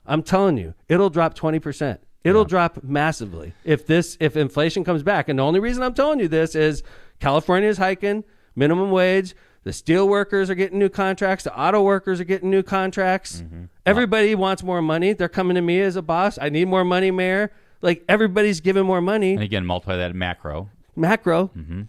Speaker 1: I'm telling you, it'll drop 20%. It'll drop massively if inflation comes back. And the only reason I'm telling you this is California is hiking minimum wage. The steel workers are getting new contracts. The auto workers are getting new contracts. Everybody wants more money. They're coming to me as a boss. I need more money, Mayor. Like, everybody's giving more money.
Speaker 2: And again, multiply that macro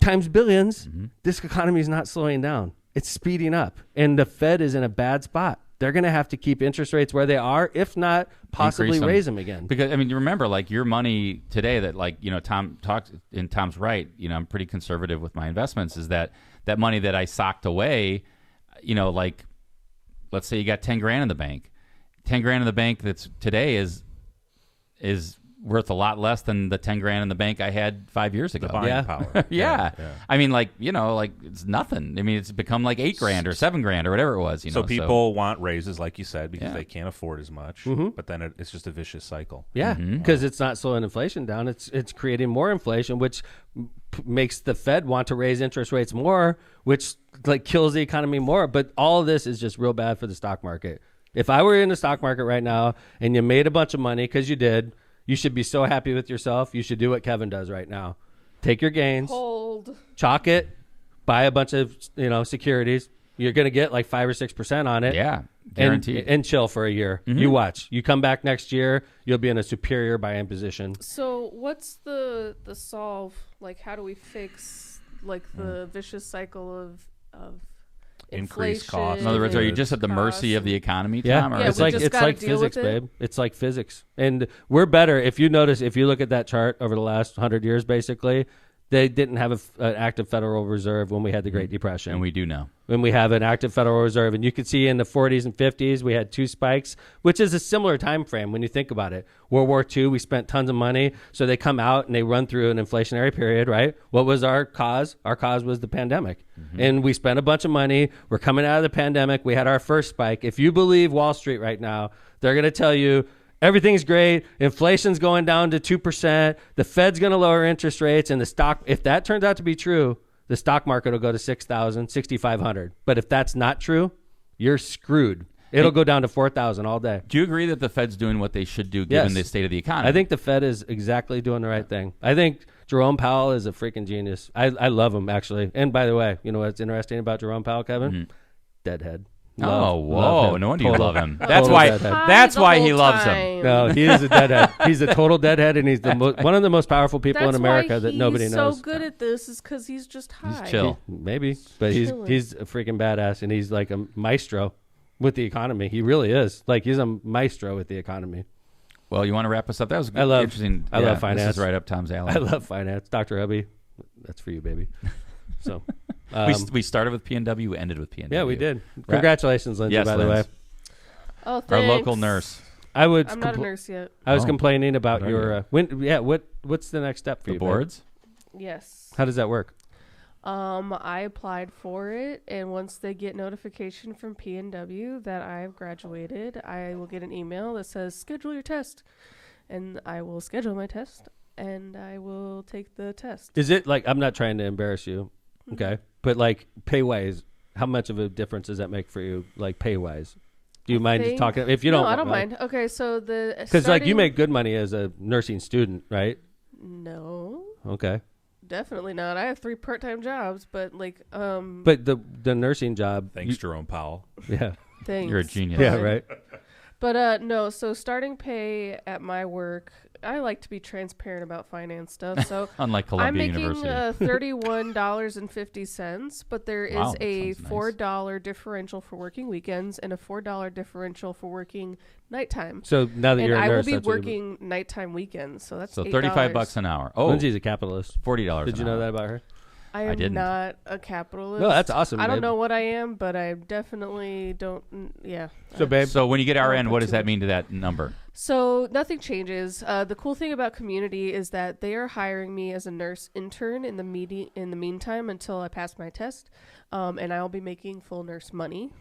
Speaker 1: times billions. This economy is not slowing down. It's speeding up. And the Fed is in a bad spot. They're going to have to keep interest rates where they are, if not possibly raise them again.
Speaker 2: Because, I mean, you remember, like, your money today that, like, you know, Tom talked, and Tom's right, you know, I'm pretty conservative with my investments, is that money that I socked away, you know, like, let's say you got 10 grand in the bank. 10 grand in the bank that's today is worth a lot less than the 10 grand in the bank I had 5 years ago.
Speaker 3: The buying power.
Speaker 2: Yeah. I mean, like, you know, like, it's nothing. I mean, it's become like 8 grand or 7 grand or whatever it was. You know,
Speaker 3: so people want raises, like you said, because they can't afford as much. But then it's just a vicious cycle.
Speaker 1: Yeah, because it's not slowing inflation down. It's creating more inflation, which makes the Fed want to raise interest rates more, which like kills the economy more. But all of this is just real bad for the stock market. If I were in the stock market right now and you made a bunch of money, because you did, you should be so happy with yourself. You should do what Kevin does right now. Take your gains, chalk it, buy a bunch of securities. You're going to get like 5 or 6% on it.
Speaker 2: Yeah, guaranteed.
Speaker 1: And chill for a year. You watch. You come back next year, you'll be in a superior buying position.
Speaker 4: So what's the solve? Like, how do we fix like the vicious cycle of
Speaker 3: increased
Speaker 4: inflation?
Speaker 3: costs.
Speaker 2: In other words, are you just at the mercy of the economy, Tom?
Speaker 1: Yeah,
Speaker 2: Or
Speaker 1: it's like physics, babe. It's like physics. And we're better. If you notice, if you look at that chart over the last 100 years, basically, they didn't have an active Federal Reserve when we had the Great Depression.
Speaker 2: And we do now.
Speaker 1: When we have an active Federal Reserve. And you could see in the 40s and 50s, we had 2 spikes, which is a similar time frame when you think about it. World War II, we spent tons of money. So they come out and they run through an inflationary period, right? What was our cause? Our cause was the pandemic. And we spent a bunch of money. We're coming out of the pandemic. We had our first spike. If you believe Wall Street right now, they're going to tell you, everything's great. Inflation's going down to 2%. The Fed's going to lower interest rates. And the stock, if that turns out to be true, the stock market will go to 6,000, 6,500. But if that's not true, you're screwed. It'll go down to 4,000 all day.
Speaker 2: Do you agree that the Fed's doing what they should do given the state of the economy?
Speaker 1: I think the Fed is exactly doing the right thing. I think Jerome Powell is a freaking genius. I love him, actually. And by the way, you know what's interesting about Jerome Powell, Kevin? Deadhead.
Speaker 2: Whoa! No wonder you love him.
Speaker 1: That's
Speaker 2: why he loves him.
Speaker 1: No, he is a deadhead. He's a total deadhead, and he's one of the most powerful people in America that nobody knows.
Speaker 4: He's so good at this is because he's just high.
Speaker 2: He's chill,
Speaker 1: maybe, but he's a freaking badass, and he's like a maestro with the economy. He really is. Like, he's a maestro with the economy.
Speaker 2: Well, you want to wrap us up? That was interesting.
Speaker 1: I love finance.
Speaker 2: This is right up Tom's alley.
Speaker 1: I love finance. Dr. Hubby, that's for you, baby. So.
Speaker 2: We started with PNW, we ended with PNW.
Speaker 1: Yeah, we did. Congratulations, Lindsey, by the way.
Speaker 4: Oh, thanks.
Speaker 2: Our local nurse.
Speaker 4: I'm not a nurse yet.
Speaker 1: I was complaining about your what's the next step for you?
Speaker 2: The boards?
Speaker 4: Yes.
Speaker 1: How does that work?
Speaker 4: I applied for it, and once they get notification from PNW that I've graduated, I will get an email that says schedule your test, and I will schedule my test, and I will take the test.
Speaker 1: Is it like, I'm not trying to embarrass you, okay, but like pay wise, how much of a difference does that make for you, like pay wise? Do you mind just talking? If you don't,
Speaker 4: no, I don't mind. Okay, so
Speaker 1: because like you make good money as a nursing student, right?
Speaker 4: No.
Speaker 1: Okay.
Speaker 4: Definitely not. I have 3 part-time jobs, but
Speaker 1: But the nursing job.
Speaker 3: Thanks, Jerome Powell.
Speaker 1: Yeah.
Speaker 4: Thanks.
Speaker 2: You're a genius.
Speaker 1: Yeah. Right.
Speaker 4: But no, so starting pay at my work, I like to be transparent about finance stuff. So
Speaker 2: Unlike
Speaker 4: I'm
Speaker 2: Columbia
Speaker 4: making
Speaker 2: University.
Speaker 4: $31.50, but there is
Speaker 2: Wow,
Speaker 4: a
Speaker 2: sounds nice.
Speaker 4: $4 differential for working weekends and a $4 differential for working nighttime.
Speaker 1: So now that
Speaker 4: And
Speaker 1: you're a
Speaker 4: I
Speaker 1: nurse,
Speaker 4: will be
Speaker 1: that's what
Speaker 4: working nighttime weekends, so that's
Speaker 2: So
Speaker 4: $8.
Speaker 2: $35 an hour. Oh,
Speaker 1: Lindsay's a capitalist.
Speaker 2: $40.
Speaker 1: Did you know that about her?
Speaker 4: I am
Speaker 2: didn't.
Speaker 4: not a capitalist.
Speaker 1: No, that's awesome,
Speaker 4: I don't
Speaker 1: babe.
Speaker 4: know what I am, but I definitely don't. Yeah.
Speaker 1: So, babe.
Speaker 2: So when you get
Speaker 4: I don't
Speaker 2: RN,
Speaker 4: put
Speaker 2: what does
Speaker 4: too
Speaker 2: that
Speaker 4: much.
Speaker 2: mean to that number?
Speaker 4: So nothing changes. The cool thing about Community is that they are hiring me as a nurse intern in the meantime until I pass my test, and I'll be making full nurse money.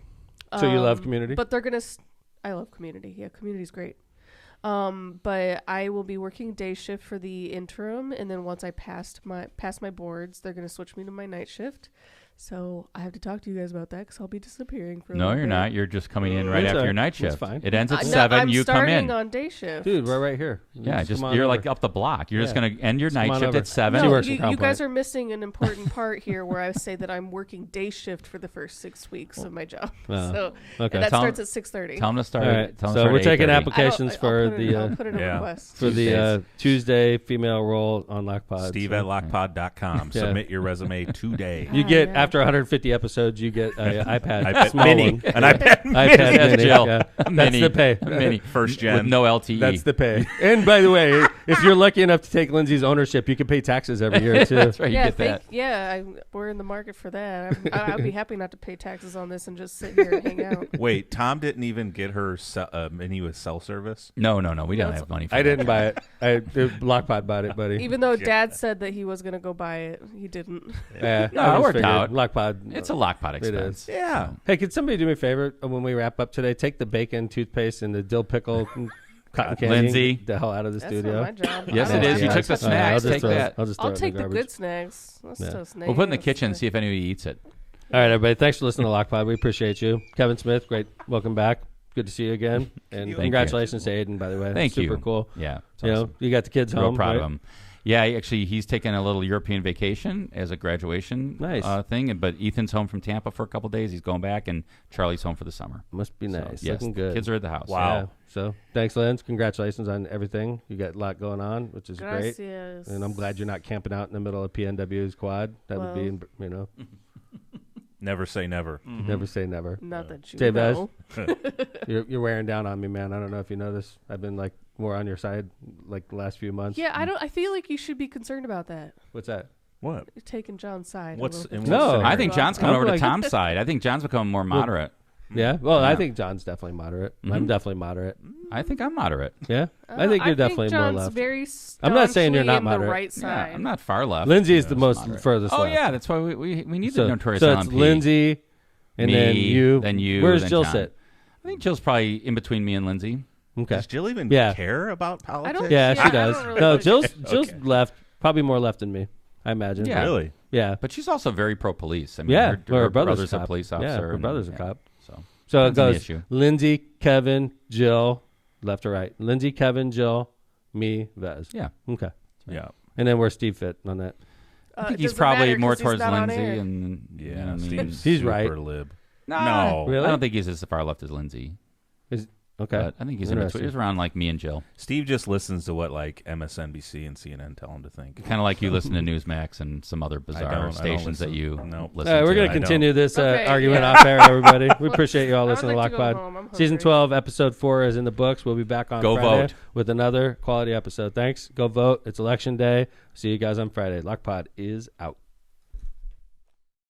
Speaker 1: So you love Community?
Speaker 4: But they're gonna. I love Community. Yeah, Community's great. But I will be working day shift for the interim, and then once I pass my boards, they're gonna switch me to my night shift. So I have to talk to you guys about that because I'll be disappearing for a
Speaker 2: No,
Speaker 4: little
Speaker 2: you're
Speaker 4: bit.
Speaker 2: not. You're just coming in right
Speaker 1: That's
Speaker 2: after
Speaker 1: all
Speaker 2: your
Speaker 1: right.
Speaker 2: night
Speaker 1: That's
Speaker 2: shift.
Speaker 1: fine.
Speaker 2: It ends at
Speaker 4: No,
Speaker 2: 7.
Speaker 4: I'm
Speaker 2: You come
Speaker 4: starting
Speaker 2: in.
Speaker 4: on day shift.
Speaker 1: Dude, we're right here.
Speaker 2: Yeah,
Speaker 1: come on
Speaker 2: you're
Speaker 1: over.
Speaker 2: like up the block. You're just
Speaker 1: Yeah.
Speaker 2: going to end your
Speaker 1: Just come
Speaker 2: night
Speaker 1: on
Speaker 2: shift
Speaker 1: over.
Speaker 2: at 7.
Speaker 1: She
Speaker 4: No,
Speaker 1: works at
Speaker 4: you
Speaker 1: Crown
Speaker 4: guys
Speaker 1: Point.
Speaker 4: are missing an important part here where I say that I'm working day shift for the first 6 weeks of my job.
Speaker 1: Oh,
Speaker 4: So
Speaker 1: okay.
Speaker 4: and that
Speaker 2: Tell 'em-
Speaker 4: starts at 6:30.
Speaker 2: Tell them to start.
Speaker 1: All right.
Speaker 2: Tell 'em to
Speaker 1: So
Speaker 2: start
Speaker 1: we're
Speaker 2: at
Speaker 1: taking
Speaker 2: 8:30.
Speaker 1: applications for the
Speaker 4: I'll put in a
Speaker 3: yeah.
Speaker 4: request.
Speaker 1: for the
Speaker 2: Tuesdays.
Speaker 1: Tuesday female role on Lockpod.
Speaker 3: Steve
Speaker 1: So
Speaker 3: at lockpod.com.
Speaker 1: Yeah.
Speaker 3: Submit your resume today.
Speaker 1: you get
Speaker 4: yeah.
Speaker 1: after 150 episodes, you get an iPad,
Speaker 3: iPad
Speaker 1: small
Speaker 3: mini.
Speaker 1: one.
Speaker 3: An iPad
Speaker 1: iPad
Speaker 2: Yes,
Speaker 1: mini.
Speaker 2: Jill.
Speaker 1: Yeah. That's
Speaker 2: Mini.
Speaker 1: the pay.
Speaker 2: Mini.
Speaker 3: First
Speaker 2: With
Speaker 3: gen.
Speaker 2: no LTE.
Speaker 1: That's the pay. And by the way, if you're lucky enough to take Lindsay's ownership, you can pay taxes every year too.
Speaker 2: That's right. You
Speaker 4: Yeah,
Speaker 2: get that.
Speaker 4: we're in the market for that. I'd be happy not to pay taxes on this and just sit here and hang out.
Speaker 3: Wait, Tom didn't even get her mini with cell service?
Speaker 2: No. We don't
Speaker 4: No,
Speaker 2: have money for
Speaker 1: I
Speaker 2: that.
Speaker 1: didn't buy it. Lockpod bought it, buddy.
Speaker 4: Even though Dad said that he was going to go buy it, he didn't.
Speaker 1: Yeah,
Speaker 2: No,
Speaker 1: I
Speaker 2: it
Speaker 1: just
Speaker 2: worked
Speaker 1: figured
Speaker 2: out.
Speaker 1: Lockpod.
Speaker 2: It's a Lockpod
Speaker 1: It is.
Speaker 2: expense.
Speaker 3: Yeah.
Speaker 1: Hey, could somebody do me a favor when we wrap up today? Take the bacon, toothpaste, and the dill pickle and cotton candy.
Speaker 2: Lindsay.
Speaker 1: And get the hell out of the
Speaker 4: That's
Speaker 1: studio.
Speaker 4: not my job.
Speaker 2: Yes,
Speaker 4: I
Speaker 2: it
Speaker 4: don't
Speaker 2: is. You
Speaker 4: know.
Speaker 2: took the
Speaker 1: I'll
Speaker 2: snacks.
Speaker 1: just
Speaker 2: Take
Speaker 1: throw
Speaker 2: that.
Speaker 1: I'll just throw
Speaker 4: I'll
Speaker 1: it in
Speaker 4: take the
Speaker 1: garbage.
Speaker 4: good snacks. Let's
Speaker 1: Yeah.
Speaker 4: toast
Speaker 2: We'll put it in the
Speaker 4: snacks.
Speaker 2: kitchen and see if anybody eats it.
Speaker 1: All right, everybody. Thanks for listening to Lockpod. We appreciate you. Kevin Smith, great. Welcome back. Good to see you again. And
Speaker 2: you.
Speaker 1: congratulations to Aiden, by the way.
Speaker 2: Thank you.
Speaker 1: Super cool.
Speaker 2: Yeah. It's
Speaker 1: You know,
Speaker 2: awesome.
Speaker 1: you got the kids
Speaker 2: Real
Speaker 1: home.
Speaker 2: proud
Speaker 1: right?
Speaker 2: of him. Yeah, actually, he's taking a little European vacation as a graduation
Speaker 1: Nice.
Speaker 2: thing. But Ethan's home from Tampa for a couple days. He's going back, and Charlie's home for the summer.
Speaker 1: Must be nice.
Speaker 2: So, yes,
Speaker 1: Looking good.
Speaker 2: kids are at the house.
Speaker 3: Wow.
Speaker 1: Yeah. So thanks, Lynn. Congratulations on everything. You got a lot going on, which is great.
Speaker 4: Gracias.
Speaker 1: And I'm glad you're not camping out in the middle of PNW's quad. That would be,
Speaker 4: Well.
Speaker 1: you know,
Speaker 3: Never say never.
Speaker 1: never say never.
Speaker 4: Not that you
Speaker 1: Jay Vaz?
Speaker 4: know.
Speaker 1: You're wearing down on me, man. I don't know if you noticed. I've been like more on your side like the last few months.
Speaker 4: Yeah, I feel like you should be concerned about that.
Speaker 1: What's that?
Speaker 3: What?
Speaker 4: You're taking John's side. a
Speaker 3: What's
Speaker 4: little
Speaker 3: in
Speaker 4: bit.
Speaker 3: what
Speaker 1: No.
Speaker 3: scenario?
Speaker 2: I think John's coming
Speaker 1: I'm
Speaker 2: over
Speaker 1: like-
Speaker 2: to Tom's side. I think John's becoming more moderate.
Speaker 1: Yeah. Well, I
Speaker 2: Yeah.
Speaker 1: think John's definitely moderate. I'm
Speaker 2: Mhm.
Speaker 1: definitely moderate.
Speaker 2: I think I'm moderate.
Speaker 1: Yeah. I think you're definitely
Speaker 4: John's
Speaker 1: more left.
Speaker 4: very
Speaker 1: I'm not saying you're
Speaker 4: staunchly
Speaker 1: not
Speaker 4: in
Speaker 1: moderate.
Speaker 4: the right
Speaker 2: Yeah,
Speaker 4: side.
Speaker 2: I'm not far left.
Speaker 1: Lindsay is the most
Speaker 2: moderate.
Speaker 1: furthest
Speaker 2: Oh
Speaker 1: left.
Speaker 2: yeah, that's why we need
Speaker 1: So,
Speaker 2: the notorious
Speaker 1: so it's
Speaker 2: LMP.
Speaker 1: Lindsay, and
Speaker 2: Me,
Speaker 1: then you.
Speaker 2: then you,
Speaker 1: Where's
Speaker 2: then
Speaker 1: Jill
Speaker 2: John.
Speaker 1: sit?
Speaker 2: I think Jill's probably in between me and Lindsay.
Speaker 1: Okay.
Speaker 3: Does Jill even
Speaker 1: Yeah.
Speaker 3: care about politics?
Speaker 1: Yeah,
Speaker 4: Yeah,
Speaker 1: she
Speaker 4: I
Speaker 1: does.
Speaker 4: don't really
Speaker 1: No,
Speaker 4: like-
Speaker 1: Jill's left. Probably more left than me, I imagine.
Speaker 2: Yeah.
Speaker 3: Really?
Speaker 1: Yeah.
Speaker 2: But she's also very pro-police. I mean,
Speaker 1: Yeah.
Speaker 2: her,
Speaker 1: Well,
Speaker 2: her
Speaker 1: her brother's
Speaker 2: brother's
Speaker 1: a
Speaker 2: a
Speaker 1: cop.
Speaker 2: police
Speaker 1: Yeah,
Speaker 2: officer.
Speaker 1: her
Speaker 2: and-
Speaker 1: brother's a
Speaker 2: yeah.
Speaker 1: cop.
Speaker 2: So
Speaker 1: So it
Speaker 2: Depends on the
Speaker 1: goes
Speaker 2: issue.
Speaker 1: Lindsay, Kevin, Jill, left or right. Lindsay, Kevin, Jill, me, Vez.
Speaker 2: yeah,
Speaker 1: Okay.
Speaker 3: Yeah.
Speaker 1: And then where Steve fit on that?
Speaker 2: I think
Speaker 4: it
Speaker 2: he's
Speaker 4: doesn't
Speaker 2: probably
Speaker 4: matter
Speaker 2: more
Speaker 4: 'cause he's
Speaker 2: towards
Speaker 4: not on
Speaker 2: Lindsay.
Speaker 4: air.
Speaker 2: And
Speaker 3: Yeah.
Speaker 2: you know what I mean?
Speaker 3: Steve's
Speaker 1: He's
Speaker 3: super
Speaker 1: right.
Speaker 3: lib.
Speaker 2: No,
Speaker 1: Really?
Speaker 2: I don't think he's as far left as Lindsay.
Speaker 1: Okay.
Speaker 2: But I think he's in between. He's around like me and Jill.
Speaker 3: Steve just listens to what like MSNBC and CNN tell him to think.
Speaker 2: Kind of like you listen to Newsmax and some other
Speaker 3: I
Speaker 2: bizarre
Speaker 3: don't
Speaker 2: stations that
Speaker 3: listen.
Speaker 2: you
Speaker 3: No.
Speaker 2: listen
Speaker 1: All right, we're
Speaker 2: to.
Speaker 1: going
Speaker 3: I
Speaker 1: to
Speaker 3: don't.
Speaker 1: continue this
Speaker 4: Okay,
Speaker 1: argument
Speaker 4: yeah.
Speaker 1: off air, everybody. We appreciate you all
Speaker 4: I would
Speaker 1: listening to
Speaker 4: like to go
Speaker 1: Lockpod.
Speaker 4: home. I'm
Speaker 1: Season
Speaker 4: hungry.
Speaker 1: 12, episode 4 is in the books. We'll be back on
Speaker 2: Go
Speaker 1: Friday
Speaker 2: vote.
Speaker 1: with another quality episode. Thanks. Go vote. It's election day. See you guys on Friday. Lockpod is out.